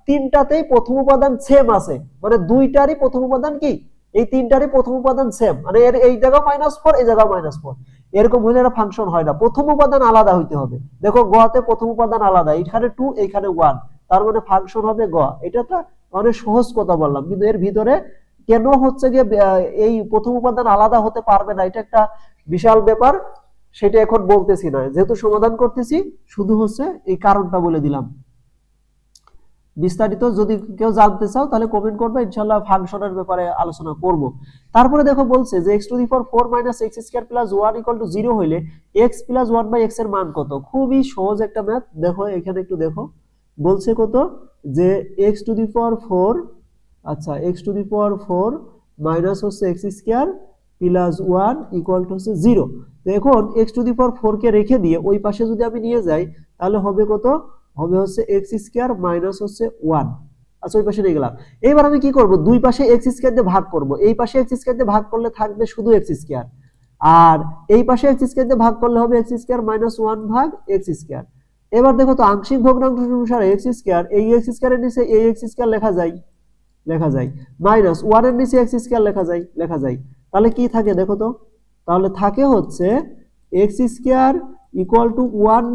তিনটাতেই প্রথম উপাদান সেম আছে, মানে দুইটারই প্রথম উপাদান কি, এই তিনটারই প্রথম উপাদান সেম, মানে এর এই জায়গা -4 এই জায়গা -4, এরকম হলে এটা ফাংশন হয় না, প্রথম উপাদান আলাদা হইতে হবে। দেখো গতে প্রথম উপাদান আলাদা, এইখানে 2 এইখানে 1, তার মানে ফাংশন হবে গ। এটা তো অনেক সহজ কথা বললাম, কিন্তু এর ভিতরে কেন হচ্ছে গিয়ে এই প্রথম উপাদান আলাদা হতে পারবে না, এটা একটা বিশাল ব্যাপার, সেটা এখন বলতেছি না, যেহেতু সমাধান করতেছি শুধু হচ্ছে এই কারণটা বলে দিলাম। বিস্তারিত যদি কেউ জানতে চাও তাহলে কমেন্ট করবে, ইনশাআল্লাহ ফাংশনের ব্যাপারে আলোচনা করব। তারপরে দেখো বলছে যে x⁴ - x² + 1 = 0 হইলে x + 1/x এর মান কত। খুবই সহজ একটা ম্যাথ, দেখো এখানে একটু দেখো, বলছে কত যে x⁴, আচ্ছা x⁴ মাইনাস হচ্ছে x² + 1 = হচ্ছে 0। তো এখন x⁴ কে রেখে দিয়ে ওই পাশে যদি আমি নিয়ে যাই তাহলে হবে কত, হবে হচ্ছে x² মাইনাস হচ্ছে 1। আচ্ছা ওই পাশে নিয়ে গেলাম, এবার আমি কি করব, দুই পাশে x² দিয়ে ভাগ করব, এই পাশে x² দিয়ে ভাগ করলে থাকবে শুধু x², আর এই পাশে x² দিয়ে ভাগ করলে হবে x² - 1 ভাগ x²। এবার দেখো তো আংশিক ভগ্নাংশ অনুসারে x² এই x² এর নিচে এই x² লেখা যায়, মাইনাস 1 এর নিচে x² লেখা যায়, তাহলে কি থাকে দেখো তো, তাহলে থাকে হচ্ছে x² = 1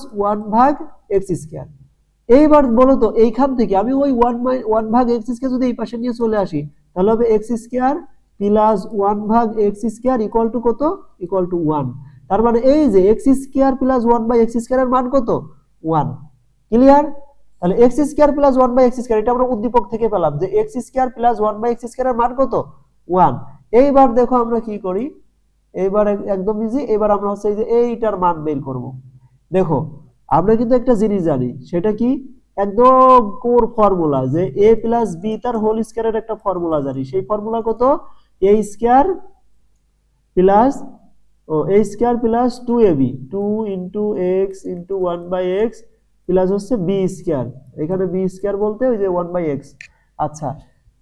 - 1 ভাগ x²। এইবার বলো তো এইখান থেকে আমি ওই 1 ভাগ x² যদি এই পাশে নিয়ে চলে আসি তাহলে হবে x² + 1 ভাগ x² = কত, = 1। তার মানে এই যে x² + 1/x² এর মান কত, 1, ক্লিয়ার। তাহলে x² + 1/x², এটা আমরা উদ্দীপক থেকে পেলাম যে x² + 1/x² এর মান কত, 1। এইবার দেখো আমরা কি করি, এইবার একদম ইজি, এবার আমরা হচ্ছে এই যে এইটার মান বের করব। দেখো আমরা কিন্তু একটা জিনিস জানি, সেটা কি, একদম কোর ফর্মুলা, যে a + b তার হোল স্কয়ারের একটা ফর্মুলা জানি, সেই ফর্মুলা কত, a² plus a² plus 2ab 2 × x × 1/x plus হচ্ছে b², এখানে b² বলতে ওই যে 1/x। আচ্ছা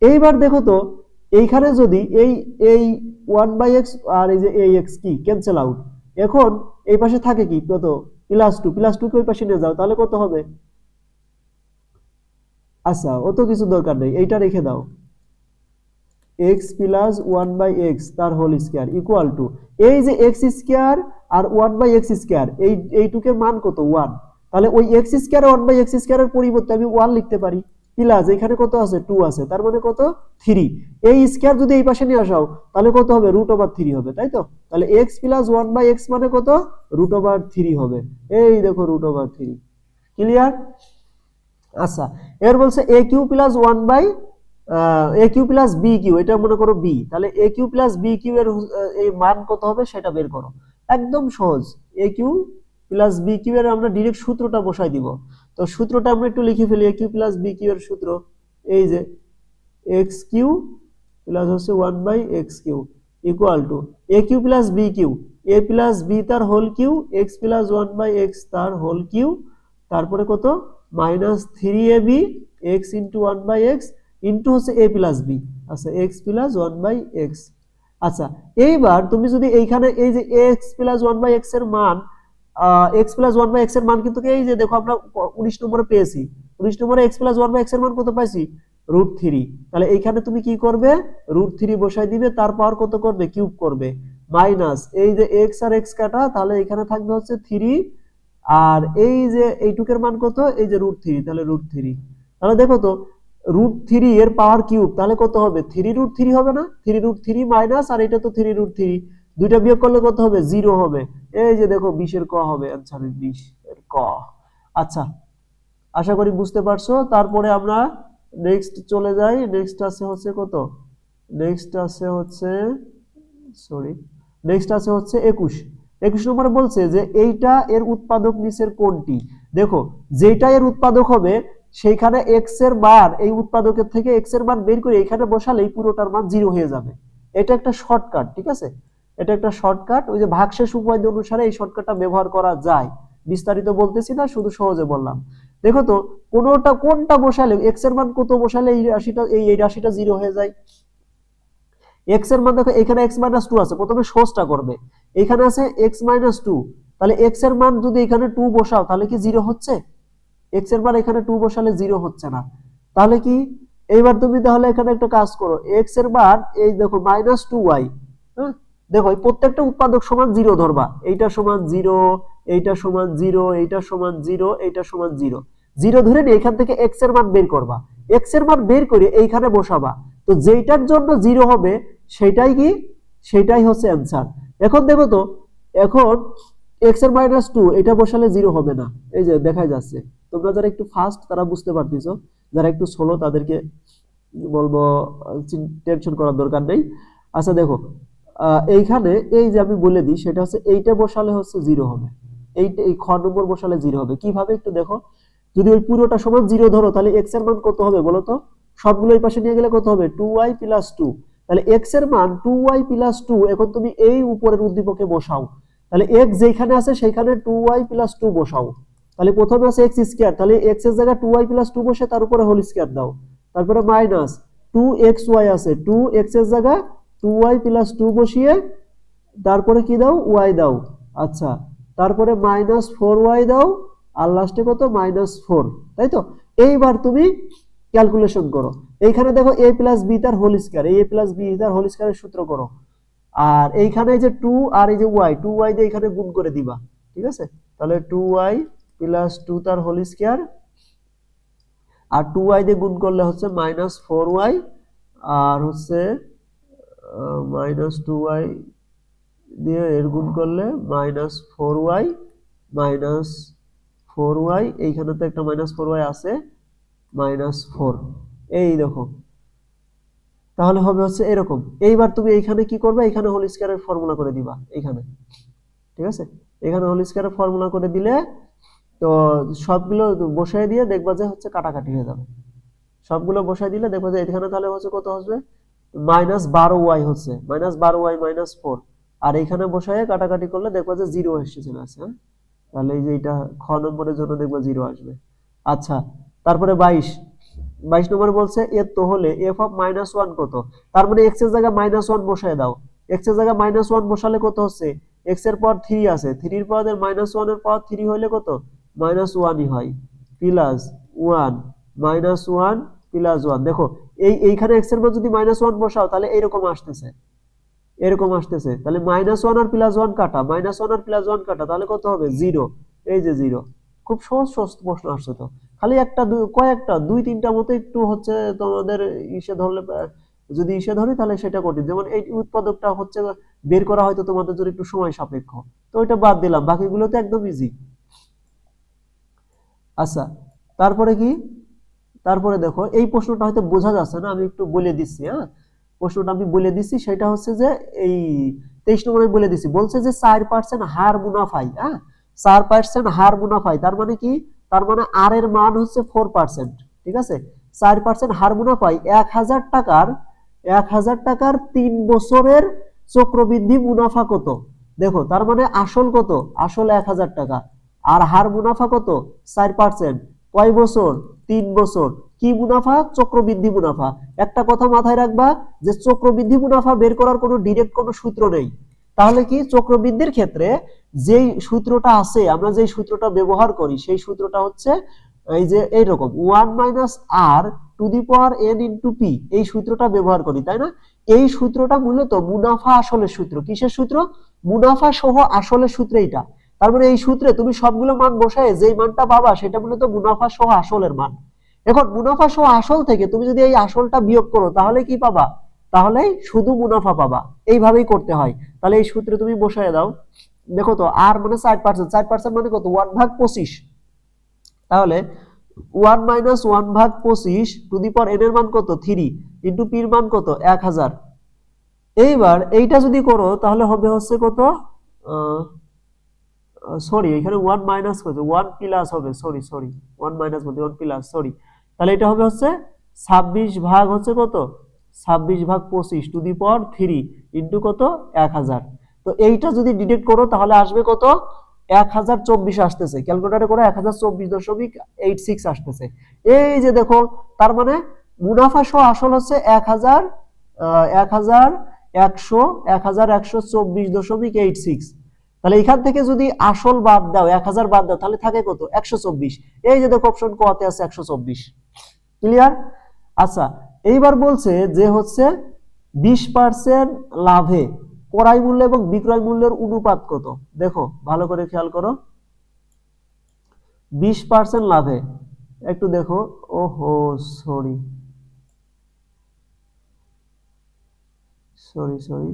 এইবার দেখো তো এইখানে যদি এই 1/x আর এই যে ax কি ক্যান্সেল আউট, এখন এই পাশে থাকে কি কত, +2 কে ওই পাশে নিয়ে যাও তাহলে কত হবে, আচ্ছা অত কিছু দরকার নেই, এইটা রেখে দাও, x + 1/x তার হোল স্কয়ার ইকুয়াল টু এই যে x² আর 1/x², এইটুকের মান কত, 1। তাহলে ওই x² আর 1/x² এর পরিবর্তে আমি 1 লিখতে পারি, প্লাস এখানে কত আছে, 2 আছে, তার মানে কত, 3। এই স্কয়ার যদি এই পাশে নিয়ে আসাও তাহলে কত হবে, √3 হবে, তাই তো। তাহলে x + 1/x মানে কত, √3 হবে, এই দেখো √3, ক্লিয়ার। আচ্ছা এর বলছে a³ + 1/a² এ কিউ প্লাস বি কিউ, এটা মনে করো বি, তাহলে এ কিউ প্লাস বি কিউ এর এই মান কত হবে সেটা বের করো। একদম সহজ, এ কিউ প্লাস বি কিউ এর আমরা ডিরেক্ট সূত্রটা বসাই দিব। তো সূত্রটা আমরা একটু লিখে ফেলি। A cube plus B cube এর সূত্র এই যে এক্স কিউ প্লাস হচ্ছে 1/x cube equal to A cube plus B cube, A plus B তার whole cube, X plus 1/x তার হোল কিউ, তারপরে কত -3ab x into 1/x into হচ্ছে এ প্লাস বি, আচ্ছা এক্স প্লাস 1/x। আচ্ছা এইবার তুমি যদি এইখানে এই যে এক্স প্লাস 1/x এর মান, এক্স প্লাস 1/x এর মান কিন্তু এই যে দেখো আমরা 19 নম্বরে পেয়েছি, 19 নম্বরে এক্স প্লাস 1/x এর মান কত পাইছি, √3। তাহলে এইখানে তুমি কি করবে, √3 বসাই দিবে, তার পাওয়ার কত করবে, কিউব করবে, মাইনাস এই যে এক্স আর এক্স কাটা, তাহলে এখানে থাকবে হচ্ছে 3, আর এই যে এইটুকের মান কত, এই যে √3, তাহলে √3। তাহলে দেখো তো √3 এর পাওয়ার কিউব তাহলে কত হবে, 3√3 হবে না, 3√3 মাইনাস, আর এটা তো 3√3, দুইটা বিয়োগ করলে কত হবে, 0 হবে। এই যে দেখো 20 এর ক হবে, আনসার 20 এর ক। আচ্ছা আশা করি বুঝতে পারছো। তারপরে আমরা নেক্সট চলে যাই। নেক্সট আছে হচ্ছে কত, নেক্সট আছে হচ্ছে সরি নেক্সট আছে হচ্ছে 21 নম্বরে বলছে যে এইটা এর উৎপাদক নিচের কোনটি। দেখো যেটা এর উৎপাদক হবে সেইখানে এক্স এর মান, এই উৎপাদকের থেকে এক্স এর মান বের করে এখানে বসালেই পুরোটার মান 0 হয়ে যাবে। এটা একটা শর্টকাট, ঠিক আছে, এটা একটা শর্টকাট, ওই যে ভাগশেষ উপায় অনুসারে এই শর্টকাটটা ব্যবহার করা যায়। বিস্তারিত বলতেছি না, শুধু সহজে বললাম। দেখো তো কোনটা বসালে, এক্স এর মান কত বসালে এই রাশিটা 0 হয়ে যায়। এক্স এর মান দেখো এখানে x - 2 আছে, প্রথমে সোর্সটা করবে, এখানে আছে x - 2, তাহলে x এর মান যদি এখানে 2 বসাও তাহলে কি 0 হচ্ছে, x এর মান এখানে 2 বসালে 0 হচ্ছে না। তাহলে কি, এইবার তুমি তাহলে এখানে একটা কাজ করো, x এর মান এই দেখো -2y, হ্যাঁ দেখো এই প্রত্যেকটা উৎপাদক সমান 0 ধরবা, এইটা সমান 0, এইটা সমান 0, এইটা সমান 0, এইটা সমান 0, 0 ধরে নিয়ে এখান থেকে x এর মান বের করবা, x এর মান বের করে এইখানে বসাবা। তো যেটার জন্য 0 হবে সেটাই কি, সেটাই হচ্ছে অ্যান্সার। এখন দেখো তো, এখন x এর -2 এটা বসালে 0 হবে না, এই যে দেখাই যাচ্ছে। তোমরা যারা একটু ফাস্ট তারা বুঝতে পারতেছো, যারা একটু স্লো তাদেরকে বলবো টেনশন করার দরকার নেই। আচ্ছা দেখো এইখানে এই যে আমি বলে দিই, সেটা হচ্ছে এইটা বসালে হচ্ছে 0 হবে, এইটা এই খ নম্বর বসালে 0 হবে। কিভাবে একটু দেখো, যদি ওই পুরোটা সমান 0 ধরো তাহলে x এর মান কত হবে বলো তো, সবগুলো এই পাশে নিয়ে গেলে কত হবে, 2y + 2, তাহলে x এর মান 2y + 2, এখন তুমি এই উপরের উদ্দীপকে বসাও, তাহলে x যেখানে আছে সেখানে 2y + 2 বসাও। তাহলে প্রথমে আছে x², তাহলে x এর জায়গায় 2y + 2 বসে তার উপরে হোল স্কয়ার দাও, তারপরে মাইনাস 2xy আছে, 2x এর জায়গায় 2y + 2 বসিয়ে তারপরে কি দাও, y দাও। আচ্ছা তারপরে -4y দাও, আর লাস্টে কত, -4, তাই তো। এইবার তুমি ক্যালকুলেশন করো, এইখানে দেখো a + b তার হোল স্কয়ার, a + b তার হোল স্কয়ারের সূত্র করো, আর এইখানে যে 2 আর এই যে y, 2y দিয়ে এখানে গুণ করে দিবা, ঠিক আছে। তাহলে 2y + 2 তার হোল স্কয়ার, আর 2y দিয়ে গুণ করলে হচ্ছে -4y, আর হচ্ছে -2y দিয়ে এর গুণ করলে -4y, -4y, এইখানে তো একটা -4y আছে, -4, এই দেখো তাহলে হবে হচ্ছে এরকম। এইবার তুমি এইখানে কি করবে, এখানে হোল স্কয়ারের ফর্মুলা করে দিবা এইখানে, ঠিক আছে, এখানে হোল স্কয়ারের ফর্মুলা করে দিলে তো সবগুলো বসায় দিয়ে দেখবা যে হচ্ছে কাটাকাটি হয়ে যাবে, সবগুলো বসায় দিলে দেখবা যে এখানে তাহলে হচ্ছে কত আসবে, -12y হচ্ছে, -12y -4, আর এখানে বসায় কাটাকাটি করলে দেখবা যে 0 এসে চলে আসে, হ্যাঁ। তাহলে এই যে এটা খ নম্বরের জন্য দেখবা 0 আসবে। আচ্ছা তারপরে 22 নম্বরে বলছে এর তো হলে f অফ -1 কত, তার মানে x এর জায়গায় -1 বসায় দাও, x এর জায়গায় -1 বসালে কত হচ্ছে, x এর পাওয়ার 3 আছে, 3 এর পাওয়ার -1 এর পাওয়ার 3 হইলে কত, -1ই হয়, প্লাস 1 -1 প্লাস 1, দেখো এইখানে x এর মান যদি -1 বসাও তাহলে এরকম আসতেছে, এরকম আসতেছে, তাহলে -1 আর +1 কাটা, -1 আর +1 কাটা, তাহলে কত হবে, 0, এই যে 0। খুব সহজ সহজ প্রশ্ন আসছে তো, খালি একটা কয়েকটা 2-3টা মতো একটু হচ্ছে তোমাদের ইসে ধরলে, যদি ইসে ধরি তাহলে সেটা কঠিন, যেমন এই উৎপাদকটা হচ্ছে বের করা হয়তো তোমাদের জন্য একটু সময় সাপেক্ষ, তো ওইটা বাদ দিলাম, বাকিগুলো তো একদম ইজি। আচ্ছা তারপরে কি, তারপরে দেখো এই প্রশ্নটা হয়তো বোঝা যাচ্ছে না, আমি একটু বলে দিচ্ছি। হ্যাঁ, প্রশ্নটা আমি বলে দিচ্ছি, সেটা হচ্ছে যে এই 23 নম্বরে বলে দিচ্ছি, বলছে যে 4% হার মুনাফাই। হ্যাঁ, 4% হার মুনাফাই, তার মানে কি? তার মানে আর এর মান হচ্ছে 4%। ঠিক আছে, 4% হার মুনাফাই 1,000 টাকার 3 বছরের চক্রবৃদ্ধি মুনাফা কত? দেখো তার মানে আসল কত? আসল 1,000 টাকা, আর হার মুনাফা কত? 4%। কয় বছর? 3 বছর। কি মুনাফা? চক্রবৃদ্ধি মুনাফা। একটা কথা মাথায় রাখবা যে চক্রবৃদ্ধি মুনাফা বের করার কোনো ডিরেক্ট কোনো সূত্র নেই। তাহলে কি চক্রবৃদ্ধির ক্ষেত্রে যেই সূত্রটা আছে, আমরা যেই সূত্রটা ব্যবহার করি, সেই সূত্রটা হচ্ছে এই যে এইরকম 1 minus R to the power N into P, এই সূত্রটা ব্যবহার করি, তাই না? এই সূত্রটা মূলত মুনাফা আসলের সূত্র। কিসের সূত্র? মুনাফা সহ আসলের সূত্র এইটা। তার মানে এই সূত্রে তুমি সবগুলো মান বসায় যেই মানটা পাবা সেটা মূলত মুনাফা সহ আসলের মান। এখন মুনাফা সহ আসল থেকে তুমি যদি এই আসলটা বিয়োগ করো তাহলে কি পাবা? তাহলে শুধু মুনাফা পাবা। এইভাবেই করতে হয়। তাহলে এই সূত্রে তুমি বসায় দাও। দেখো তো আর মানে 4%, 4% মানে কত? 1/25। তাহলে 1 minus 1/25 two the power N এর মান কত? 3 ইন্টু পি এর মান কত? 1000। এইবার এইটা যদি করো তাহলে হবে হচ্ছে কত? সরি, এখানে 1 মাইনাস কত? 1 প্লাস হবে, সরি সরি, 1 মাইনাস বলতে 1 প্লাস, সরি। তাহলে এটা হবে হচ্ছে 26 ভাগ হচ্ছে কত? 26/25 টু দি পাওয়ার 3 ইন্টু কত? 1000। তো এইটা যদি ডিডাক্ট করো তাহলে আসবে কত? 1024 আসতেছে। ক্যালকুলেটরে করে 1024.86 আসতেছে। এই যে দেখো, তার মানে মুনাফা সহ আসল হচ্ছে 1124.86। তাহলে এখান থেকে যদি আসল বাদ দাও, 1000 বাদ দাও, তাহলে থাকে কত? 124। এই যে দেখো অপশন ক তে আছে 124। ক্লিয়ার? আচ্ছা, এইবার বলছে যে হচ্ছে 20% লাভে ক্রয় মূল্য এবং বিক্রয় মূল্যের অনুপাত কত? দেখো ভালো করে খেয়াল করো। 20% লাভে, একটু দেখো, ওহো সরি সরি সরি,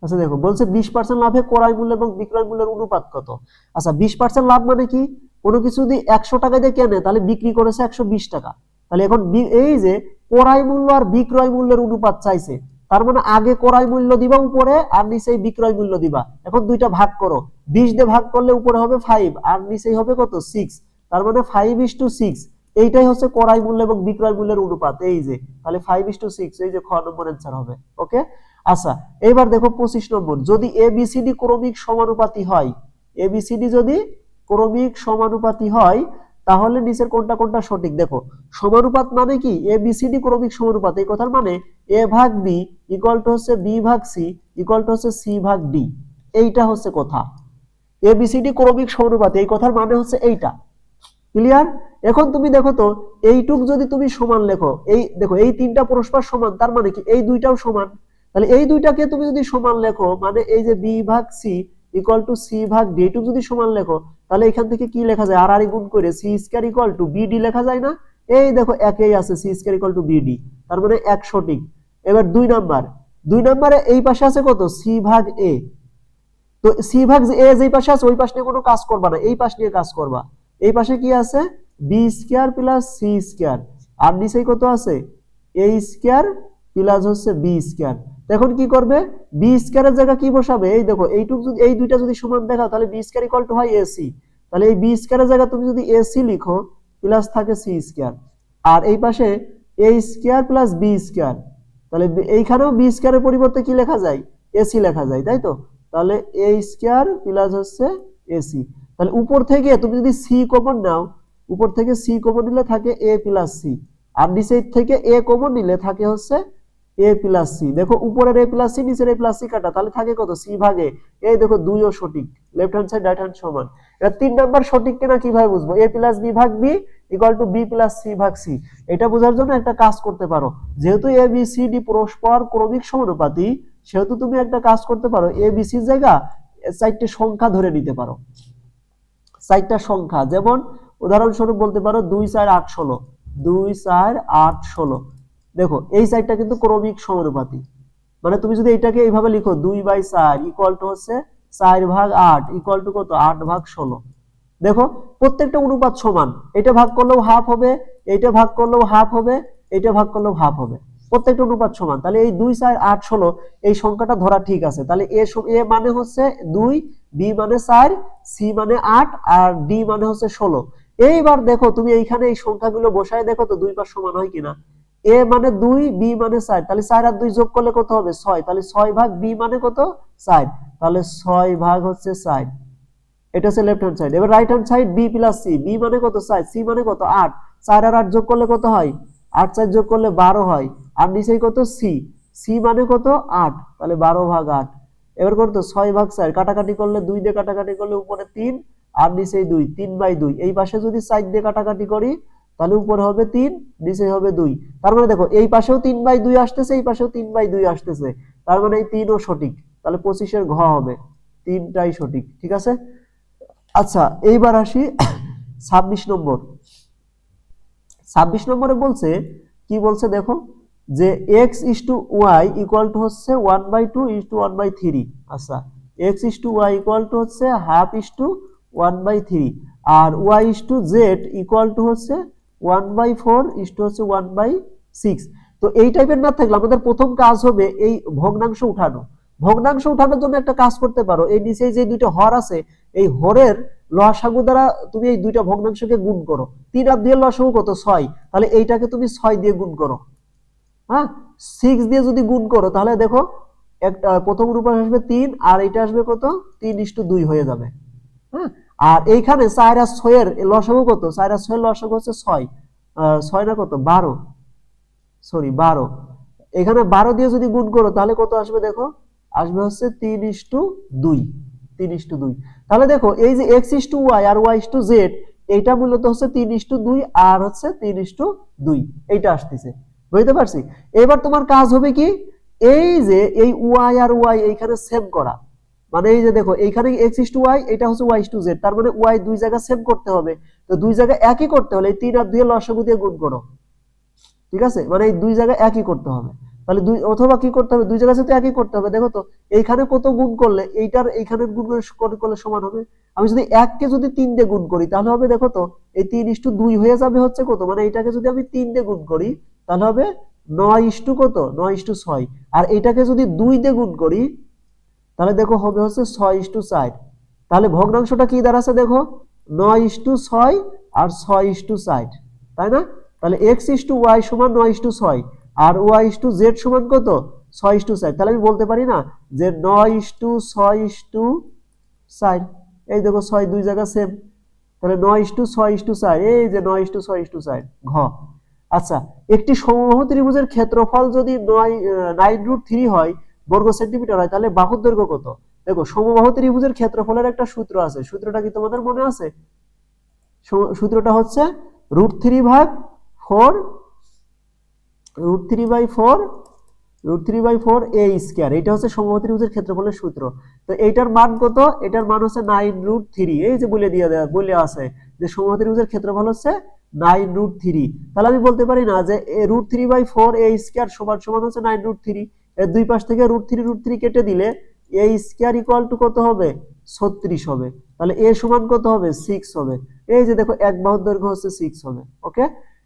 আচ্ছা দেখো বলছে 20% লাভে ক্রয় মূল্য এবং বিক্রয় মূল্যের অনুপাত কত? আচ্ছা 20% লাভ মানে কি? কোনো কিছু যদি 100 টাকা দিয়ে কেনে তাহলে বিক্রি করেছে 120 টাকা। তাহলে এখন এই যে ক্রয় মূল্য আর বিক্রয় মূল্যের অনুপাত চাইছে, তার মানে আগে ক্রয় মূল্য দিবা উপরে আর নিচে বিক্রয় মূল্য দিবা। এখন দুইটা ভাগ করো, 20 দিয়ে ভাগ করলে উপরে হবে 5 আর নিচেই হবে কত? 6। তার মানে 5:6। এইটাই হচ্ছে ক্রয় মূল্য এবং বিক্রয় মূল্যের অনুপাত। এই যে তাহলে 5:6, এই যে খ নম্বর অ্যান্সার হবে। ওকে। আচ্ছা, এবার দেখো 25 নম্বর, যদি এবিসিডি ক্রমিক সমানুপাতি হয়, এবিসিডি যদি ক্রমিক সমানুপাতি হয় তাহলে নিচের কোনটা কোনটা সঠিক? দেখো সমানুপাত মানে কি? এবিসিডি ক্রমিক সমানুপাত, এই কথার মানে এ ভাগ বি ইকুয়াল টু হচ্ছে বি ভাগ সি ইকুয়াল টু হচ্ছে সি ভাগ ডি। এইটা হচ্ছে কথা। এবিসিডি ক্রমিক সমানুপাত, এই কথার মানে হচ্ছে এইটা। ক্লিয়ার? এখন তুমি দেখো তো এইটুক যদি তুমি সমান লেখো, এই দেখো এই তিনটা পরস্পর সমান, তার মানে কি এই দুইটাও সমান। তাহলে এই দুইটাকে তুমি যদি সমান লেখো, মানে এই যে বি ভাগ সি ইকুয়াল টু সি ভাগ ডি, এইটুক যদি সমান লেখো তাহলে এখান থেকে কি লেখা যায়? আর আর গুণ করে C square equal to BD লেখা যায় না? এই দেখো একই আছে, C square equal to BD, তার মানে এক সঠিক। এবার দুই নম্বরে এই পাশে আছে কত? সি ভাগ এ। তো সি ভাগ এ যেই পাশে আছে ওই পাশ নিয়ে কোনো কাজ করবা না, এই পাশ নিয়ে কাজ করবা। এই পাশে কি আছে? B square plus C square, আর নিচেই কত আছে? এ স্কয়ার প্লাস হচ্ছে বি স্কয়ার। এখন কি করবে? বি স্কয়ারের জায়গা কি বসাবে? এই দেখো এইটুক যদি এই দুইটা যদি সমান দেখাও তাহলে বি স্কয়ার ইকুয়াল টু হয় এসি। তাহলে এই বি স্কয়ারের জায়গা তুমি যদি এসি লিখো প্লাস থাকে সি স্কয়ার, আর এই পাশে এ স্কয়ার প্লাস বি স্কয়ার, তাহলে এইখানেও বি স্কয়ারের পরিবর্তে কি লেখা যায়? এসি লেখা যায়, তাই তো? তাহলে এ স্কয়ার প্লাস হচ্ছে এসি। তাহলে উপর থেকে তুমি যদি সি কমন নাও, উপর থেকে সি কমন নিলে থাকে এ প্লাস সি, আর নিচে থেকে এ কমন নিলে থাকে হচ্ছে এ প্লাস সি। দেখো উপরের এ প্লাস সি নিচের এ প্লাস সি কাটা, তাহলে থাকে কত? সি ভাগে। এই দেখো দুইও সঠিক, left hand side right hand সমান। এটা 3 নাম্বার সঠিক কিনা কিভাবে বুঝবো? এ প্লাস বি ভাগ B equal to B plus C ভাগ সি। এটা বোঝার জন্য একটা কাজ করতে পারো, যেহেতু এ বি সি ডি পরস্পর ক্রমিক সমানুপাতি, সেহেতু তুমি একটা কাজ করতে পারো, এ বি সি জায়গা 4টে সংখ্যা ধরে নিতে পারো। 4টা সংখ্যা, যেমন উদাহরণস্বরূপ বলতে পারো 2 4 8 16, 2 4 8 16। দেখো এই 4টা কিন্তু ক্রমিক সমানুপাতি, মানে তুমি যদি এটাকে এইভাবে লিখো 2/4 ইকুয়াল টু হচ্ছে 4 ভাগ 8 ইকুয়াল টু কত? 8 ভাগ 16। দেখো প্রত্যেকটা অনুপাত সমান, এটা ভাগ করলেও হাফ হবে, এটা ভাগ করলেও হাফ হবে, এটা ভাগ করলেও হাফ হবে, প্রত্যেকটা অনুপাত সমান। তাহলে এই 2 4 8 16 এই সংখ্যাটা ধরা ঠিক আছে। তাহলে এ মানে হচ্ছে 2, বি মানে 4, সি মানে 8 আর ডি মানে হচ্ছে 16। এইবার দেখো তুমি এইখানে এই সংখ্যাগুলো বসায় দেখো তো দুই পাশ সমান হয় কিনা। এ মানে 2, বি মানে 4, তাহলে 4 আর 2 যোগ করলে কত হবে 6, তাহলে 6 ভাগ বি মানে কত 4, তাহলে 6 ভাগ হচ্ছে 4। এটা হচ্ছে লেফট হ্যান্ড সাইড। এবার right hand side B plus C, B মানে কত 4, সি মানে কত 8, 4 আর 8 যোগ করলে কত হয় 8 4 যোগ করলে 12 হয়, আর নিচেই কত সি, সি মানে কত 8, তাহলে 12 ভাগ 8। এবার কত 6 ভাগ 4, কাটাকাটি করলে 2 দিয়ে কাটাকাটি করলে উপরে 3 আর নিচেই 2, 3/2। এই পাশে যদি 4 দিয়ে কাটাকাটি করি তাহলে উপরে হবে 3, নিচে হবে 2। তার মানে দেখো এই পাশেও 3/2 আসতেছে, এই পাশেও 3/2 আসতেছে, তার মানে এই 3ও সঠিক। তাহলে 25 এর ঘ হবে, 3টাই সঠিক। ঠিক আছে। আচ্ছা এইবার আসি 26 নম্বর। 26 নম্বরে বলছে কি বলছে দেখো যে x/y ইকুয়াল টু হচ্ছে 1/2:1/3। আচ্ছা x/y ইকুয়াল টু হচ্ছে 1/2:1/3 আর y/z ইকুয়াল টু হচ্ছে 1/4:1/6। তো এই টাইপের ম্যাথ থাকলে আমাদের প্রথম কাজ হবে এই ভগ্নাংশ উঠানো। ভগ্নাংশ উঠানোর জন্য একটা কাজ করতে পারো, এই নিচে যে দুইটা হর আছে এই হরের লসাগু দ্বারা তুমি এই দুইটা ভগ্নাংশকে গুণ করো। 3 আর 2 এর লসাগু কত 6, তাহলে এইটাকে তুমি 6 দিয়ে গুণ করো। হ্যাঁ 6 দিয়ে যদি গুণ করো তাহলে দেখো একটা প্রথম অনুপাত আসবে 3 আর এটা আসবে কত 3:2 হয়ে যাবে। হ্যাঁ আর এইখানে 4 আর 6 এর লসাগু কত, 4 আর 6 এর লসাগু হচ্ছে 6, 6 না কত 12, সরি 12। এখানে 12 দিয়ে যদি গুণ করো তাহলে কত আসবে দেখো, আসবে হচ্ছে 3:2, 3:2। তাহলে দেখো এই যে x/y আর y/z এইটা মূলত হচ্ছে 3:2 আর হচ্ছে 3:2 এইটা আসতেছে, বুঝতে পারছি। এবার তোমার কাজ হবে কি এই যে এই y আর y এইখানে সেভ করা, মানে এই যে দেখো এইখানে x/y এটা হচ্ছে y/z, তার মানে y দুই জায়গা সেভ করতে হবে। তো দুই জায়গা একই করতে হলে এই 3 আর 2 এর লসাগু দিয়ে গুণ করো। ঠিক আছে, মানে এই দুই জায়গায় একই করতে হবে। তাহলে দুই অথবা কি করতে হবে, দুই জায়গায় সাথে একই করতে হবে। দেখো তো এইখানে কত গুণ করলে এইটার এইখানে গুণ করলে সমান হবে। আমি যদি 1 কে যদি 3 দিয়ে গুণ করি তাহলে হবে দেখো তো এই 3:2 হয়ে যাবে হচ্ছে কত, মানে এটাকে যদি আমি 3 দিয়ে গুণ করি তাহলে হবে 9 কত 9:6, আর এটাকে যদি 2 দিয়ে গুণ করি তাহলে দেখো হবে হচ্ছে 6:4। তাহলে ভগ্নাংশটা কি দাঁড়াচ্ছে দেখো 9:6 আর 6:4, তাই না। তাহলে x/y সমান 9:6 আর y/z সমান কত 6:4। তাহলে আমি বলতে পারি না যে 9:6:4, এই দেখো 6 দুই জায়গা সেম, তাহলে 9:6:4, এই যে 9:6:4 ঘ। আচ্ছা একটি সমবাহু ত্রিভুজের ক্ষেত্রফল যদি 9√3 হয় বর্গ সেন্টিমিটার হয় তাহলে বাহুর দৈর্ঘ্য কত। দেখো সমবাহু ত্রিভুজের ক্ষেত্রফলের একটা সূত্র আছে, সূত্রটা কি তোমাদের মনে আছে? সূত্রটা হচ্ছে √3/4 √3/4 a স্কয়ার। এটা হচ্ছে সমবাহু ত্রিভুজের ক্ষেত্রফলের সূত্র। তো এইটার মান কত, এটার মান হচ্ছে 9√3। এই যে বলে আছে যে সমবাহু ত্রিভুজের ক্ষেত্রফল হচ্ছে 9√3। তাহলে আমি বলতে পারি না যে √3/4 a স্কয়ার সমান সমান হচ্ছে 9√3। এর দুই পাশ থেকে √3 কেটে দিলে a স্কয়ার ইকুয়াল টু কত হবে 36 হবে। তাহলে a সমান কত হবে 6 হবে। এই যে দেখো এক বাহুর দৈর্ঘ্য হচ্ছে 6 হবে। ওকে,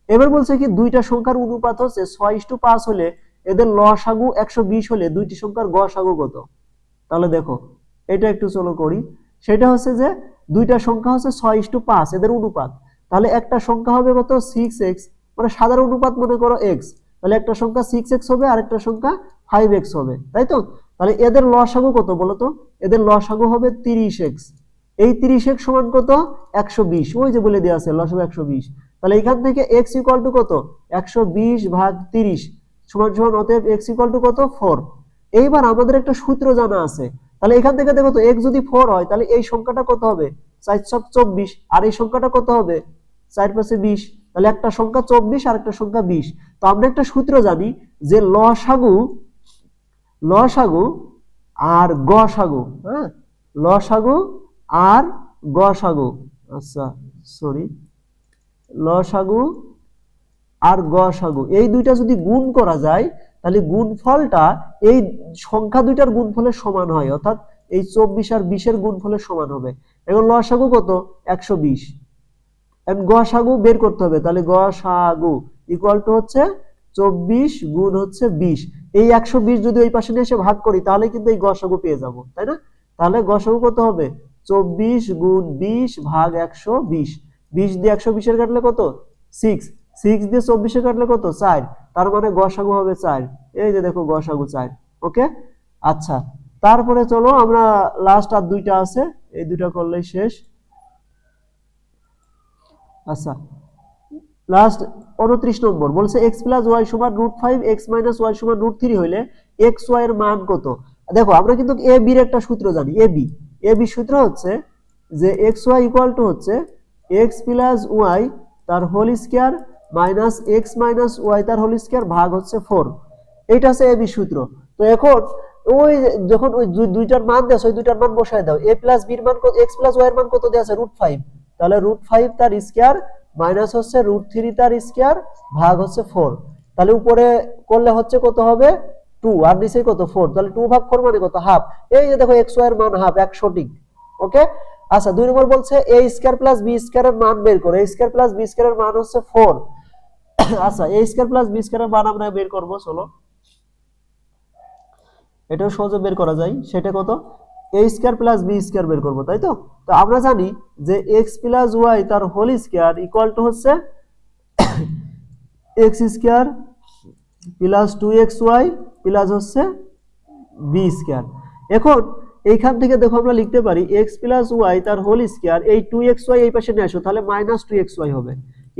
এবার বলছে কি দুইটা সংখ্যার অনুপাত হচ্ছে 6:5 হলে এদের লসাগু 120 হলে দুইটি সংখ্যার গসাগু কত। তাহলে দেখো এটা একটু চলো করি। সেটা হচ্ছে যে দুইটা সংখ্যা হচ্ছে 6:5 এদের অনুপাত, তাহলে একটা সংখ্যা হবে কত 6x, মানে সাধারণ অনুপাত মনে করো x, তাহলে একটা সংখ্যা 6x হবে আর একটা সংখ্যা 5x হবে, তাই তো। তাহলে এদের লসাগু কত বলতো, এদের লসাগু হবে 30x। এই 30x সমান কত 120, ওই যে বলে দেওয়া আছে লসাগু 120। তাহলে এখান থেকে x ইকুয়াল টু কত 120/30 সমান সমান, অতএব x ইকুয়াল টু কত 4। এইবার আমাদের একটা সূত্র জানা আছে, তাহলে এখান থেকে দেখো তো x যদি 4 হয় তাহলে এই সংখ্যাটা কত হবে 4×4 = 24, আর এই সংখ্যাটা কত হবে 4×5 = 20। তাহলে একটা সংখ্যা 24 আর একটা সংখ্যা 20। তো আমরা একটা সূত্র জানি যে লসাগু আর গসাগু, হ্যাঁ লসাগু আর গসাগু, আচ্ছা সরি লসাগু আর গসাগু এই দুইটা যদি গুণ করা যায় তাহলে গুণফলটা এই সংখ্যা দুইটার গুণফলের সমান হয়, অর্থাৎ এই 24 আর 20 এর গুণফলের সমান হবে। এখন লসাগু কত 120, এখন গসাগু বের করতে হবে, তাহলে গসাগু ইকুয়াল টু হচ্ছে 24 গুণ হচ্ছে 20, এই 120 যদি ওই পাশে নিয়ে এসে ভাগ করি তাহলে কিন্তু এই গসাগু পেয়ে যাব, তাই না? তাহলে গসাগু কত হবে 24 গুণ 20 ভাগ 120, 20 দিয়ে 120 এর কাটলে কত 6, 6 দিয়ে 24 এর কাটলে কত 4, তার মানে গসাগু হবে 4, এই যে দেখো গসাগু 4। ওকে, আচ্ছা তারপরে চলো আমরা লাস্ট আর দুইটা আছে, এই দুইটা করলেই শেষ। আচ্ছা লাস্ট 29 নম্বর বলছে x প্লাস ওয়াই সমান √5 x মাইনাস ওয়াই সমান √3 হইলে x y এর মান কত। দেখো আমরা কিন্তু এ বি এর একটা সূত্র জানি, এ বি সূত্র হচ্ছে যে x y ইকুয়াল টু হচ্ছে x প্লাস ওয়াই তার whole square minus x minus Y তার হোল স্কয়ার ভাগ হচ্ছে 4, এইটা হচ্ছে এ বি সূত্র। তো এখন ওই যখন ওই দুইটার মান দেয় ওই দুইটার মান বসায় দাও, a প্লাস বি এর মান কত, x প্লাস ওয়াই এর মান কত দেয়া আছে √5, তাহলে √5 তার স্কয়ার মাইনাস হচ্ছে √3 তার স্কয়ার ভাগ হচ্ছে 4, তাহলে উপরে করলে হচ্ছে কত হবে 2 আর নিচে কত 4, তাহলে 2 ভাগ 4 মানে কত হাফ, এই যে দেখো x y এর মান হাফ, এক সঠিক। ওকে, আচ্ছা 2 নম্বর বলছে a square plus b square এর মান বের করো, a square plus b square এর মান হচ্ছে 4। আচ্ছা a square plus b square এর মান আমরা বের করব, চলো এটাও সহজে বের করা যায়, সেটা কত a square plus b square বের করব, তাই তো? তো আমরা জানি যে x প্লাস ওয়াই তার হোল স্কয়ার ইকুয়াল টু হচ্ছে x square plus 2xy plus হচ্ছে b স্কয়ার। এখন এইখান থেকে দেখো আমরা লিখতে পারি x প্লাস ওয়াই তার হোল স্কয়ার, এই 2xy এই পাশে নিয়ে আসো তাহলে মাইনাস 2xy হবে,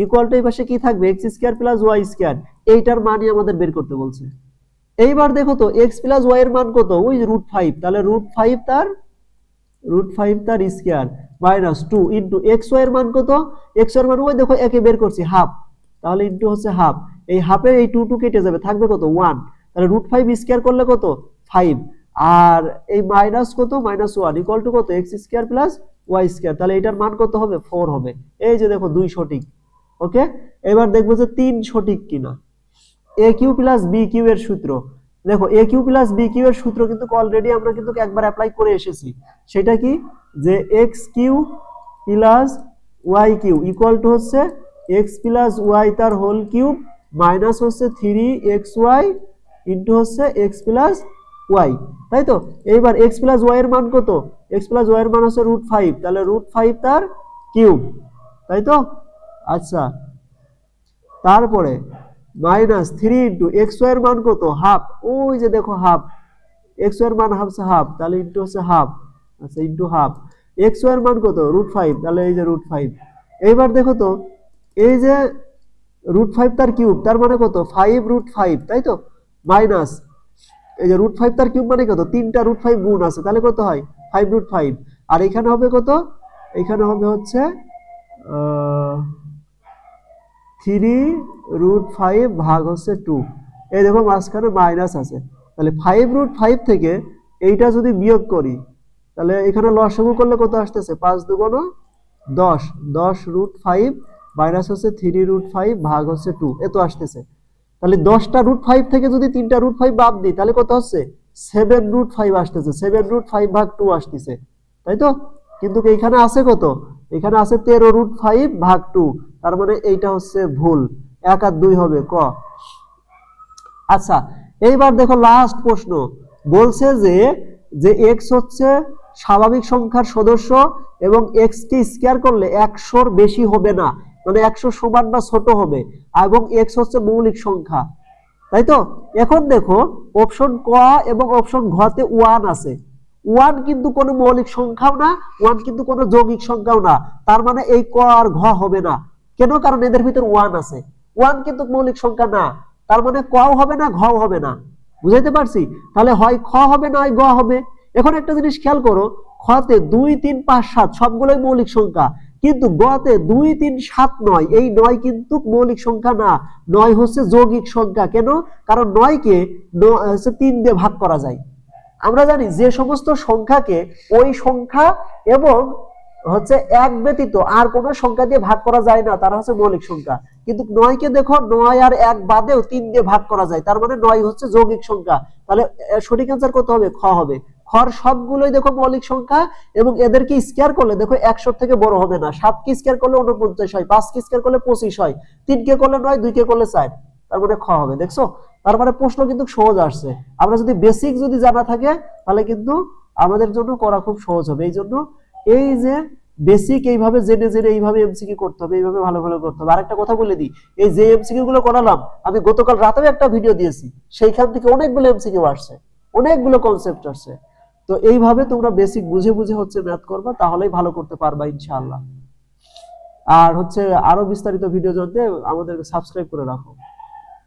ইকুয়াল টু এই পাশে কি থাকবে x square plus Y square, এইটার মানই আমাদের বের করতে বলছে। এইবার দেখো তো x প্লাস ওয়াই এর মান কত, ওই √5, তাহলে √5 তার স্কয়ার মাইনাস 2 ইনটু xy এর মান কত, x এর মান ওই দেখো একে বের করছি হাফ, তাহলে ইনটু হচ্ছে হাফ, এই হাফের এই 2 কেটে যাবে, থাকবে কত 1, তাহলে √5 স্কয়ার করলে কত 5, আর এই মাইনাস কত মাইনাস 1 ইকুয়াল টু কত x square plus Y square, তাহলে এটার মান কত হবে 4 হবে, এই যে দেখো 2 সঠিক। ওকে, এবার দেখবো যে 3 সঠিক কিনা। a cube plus B cube এর সূত্র, দেখো a cube plus B cube এর সূত্র কিন্তু অলরেডি আমরা কিন্তু একবার অ্যাপ্লাই করে এসেছি, সেটা কি যে x cube plus Y cube equal to হচ্ছে x প্লাস ওয়াই তার হোল কিউব মাইনাস হচ্ছে 3xy ইনটু হচ্ছে x প্লাস ওয়াই, তাই তো? এইবার x প্লাস ওয়াই এর মান কত, x প্লাস ওয়াই এর মান হচ্ছে √5, তাহলে √5 তার কিউব, তাই তো? আচ্ছা তারপরে মাইনাস 3 ইনটু xy এর মান কত হাফ, ওই যে দেখো হাফ, xy এর মান হাফ, তাহলে ইনটু হচ্ছে হাফ, আচ্ছা ইনটু হাফ, xy এর মান কত √5, তাহলে এই যে √5। এইবার দেখো তো এই যে √5 তার কিউব তার মানে কত 5√5, তাই তো? মাইনাস এই যে √5 তার কিউব মানে কত, তিনটা √5 গুণ আছে, তাহলে কত হয় 5√5, আর এখানে হবে কত, এখানে হবে হচ্ছে 3√5 ভাগ হচ্ছে 2, এই দেখো মাঝখানে মাইনাস আছে, তাহলে 5√5 থেকে এইটা যদি বিয়োগ করি তাহলে এখানে লসাগু করলে কত আসতেছে 5 দুগুণ 10, 10√5 মাইনাস হচ্ছে 3√5 ভাগ হচ্ছে 2, এত আসতেছে। তাহলে 10টা √5 থেকে যদি 3টা √5 বাদ দিই তাহলে কত হচ্ছে 7√5 আসতেছে, 7√5 ভাগ 2 আসতেছে, তাই তো? কিন্তু এইখানে আছে কত, এখানে আছে 13√5 ভাগ 2, তার মানে এইটা হচ্ছে ভুল, 1 আর 2 হবে ক। আচ্ছা এইবার দেখো লাস্ট প্রশ্ন বলছে যে x হচ্ছে স্বাভাবিক সংখ্যার সদস্য এবং x কে স্কয়ার করলে 100 এর বেশি হবে না, মানে 100 সমান বা ছোট হবে, এবং x হচ্ছে মৌলিক সংখ্যা, তাই তো? এখন দেখো অপশন ক এবং অপশন ঘ তে 1 আছে, 1 কিন্তু কোনো মৌলিক সংখ্যাও না, 1 কিন্তু কোনো যৌগিক সংখ্যাও না, তার মানে এই ক আর ঘ হবে না, কেন? কারণ এদের ভিতর 1 আছে, 1 কিন্তু মৌলিক সংখ্যা না, তার মানে কও হবে না ঘও হবে না, বুঝাইতে পারছি? তাহলে হয় খ হবে না হয় গ হবে। এখন একটা জিনিস খেয়াল করো, খতে 2 3 5 7 সবগুলোই মৌলিক সংখ্যা, কিন্তু গতে 2 3 7 9, এই 9 কিন্তু মৌলিক সংখ্যা না, 9 হচ্ছে যৌগিক সংখ্যা। কেন? কারণ 9 কে 3 দিয়ে ভাগ করা যায়। আমরা জানি যে সমস্ত সংখ্যাকে ওই সংখ্যা এবং হচ্ছে এক ব্যতীত আর কোনো সংখ্যা দিয়ে ভাগ করা যায় না তারা হচ্ছে মৌলিক সংখ্যা, কিন্তু 9 কে দেখো 9 আর 1 বাদেও 3 দিয়ে ভাগ করা যায়, তার মানে 9 হচ্ছে যৌগিক সংখ্যা। তাহলে সঠিক অ্যান্সার কত হবে? খ হবে। খ হর সবগুলোই দেখো মৌলিক সংখ্যা, এবং এদেরকে স্কয়ার করলে দেখো 100 থেকে বড় হবে না। 7 কে স্কয়ার করলে 49 হয়, 5 কে স্কয়ার করলে 25 হয়, 3 কে করলে 9, 2 কে করলে 4, তার মানে খ হবে। দেখছো, তার মানে প্রশ্ন কিন্তু সহজ আসছে। আমরা যদি বেসিক যদি জানা থাকে তাহলে কিন্তু আমাদের জন্য করা খুব সহজ হবে। এই জন্য এই যে বেসিক এইভাবে জেনে জেনে এইভাবে এমসিকিউ করতে হবে, এইভাবে ভালো ভালো করতে হবে। আরেকটা কথা বলে দিই, এই যে এমসিকিউ গুলো করালাম, আমি গতকাল রাতেও একটা ভিডিও দিয়েছি, সেইখান থেকে অনেকগুলো এমসিকিউ আসছে, অনেকগুলো কনসেপ্ট আসছে। তো এইভাবে তোমরা বেসিক বুঝে বুঝে হচ্ছে ম্যাথ করবা, তাহলেই ভালো করতে পারবা ইনশাআল্লাহ। আর হচ্ছে আরো বিস্তারিত ভিডিও জানতে আমাদেরকে সাবস্ক্রাইব করে রাখো।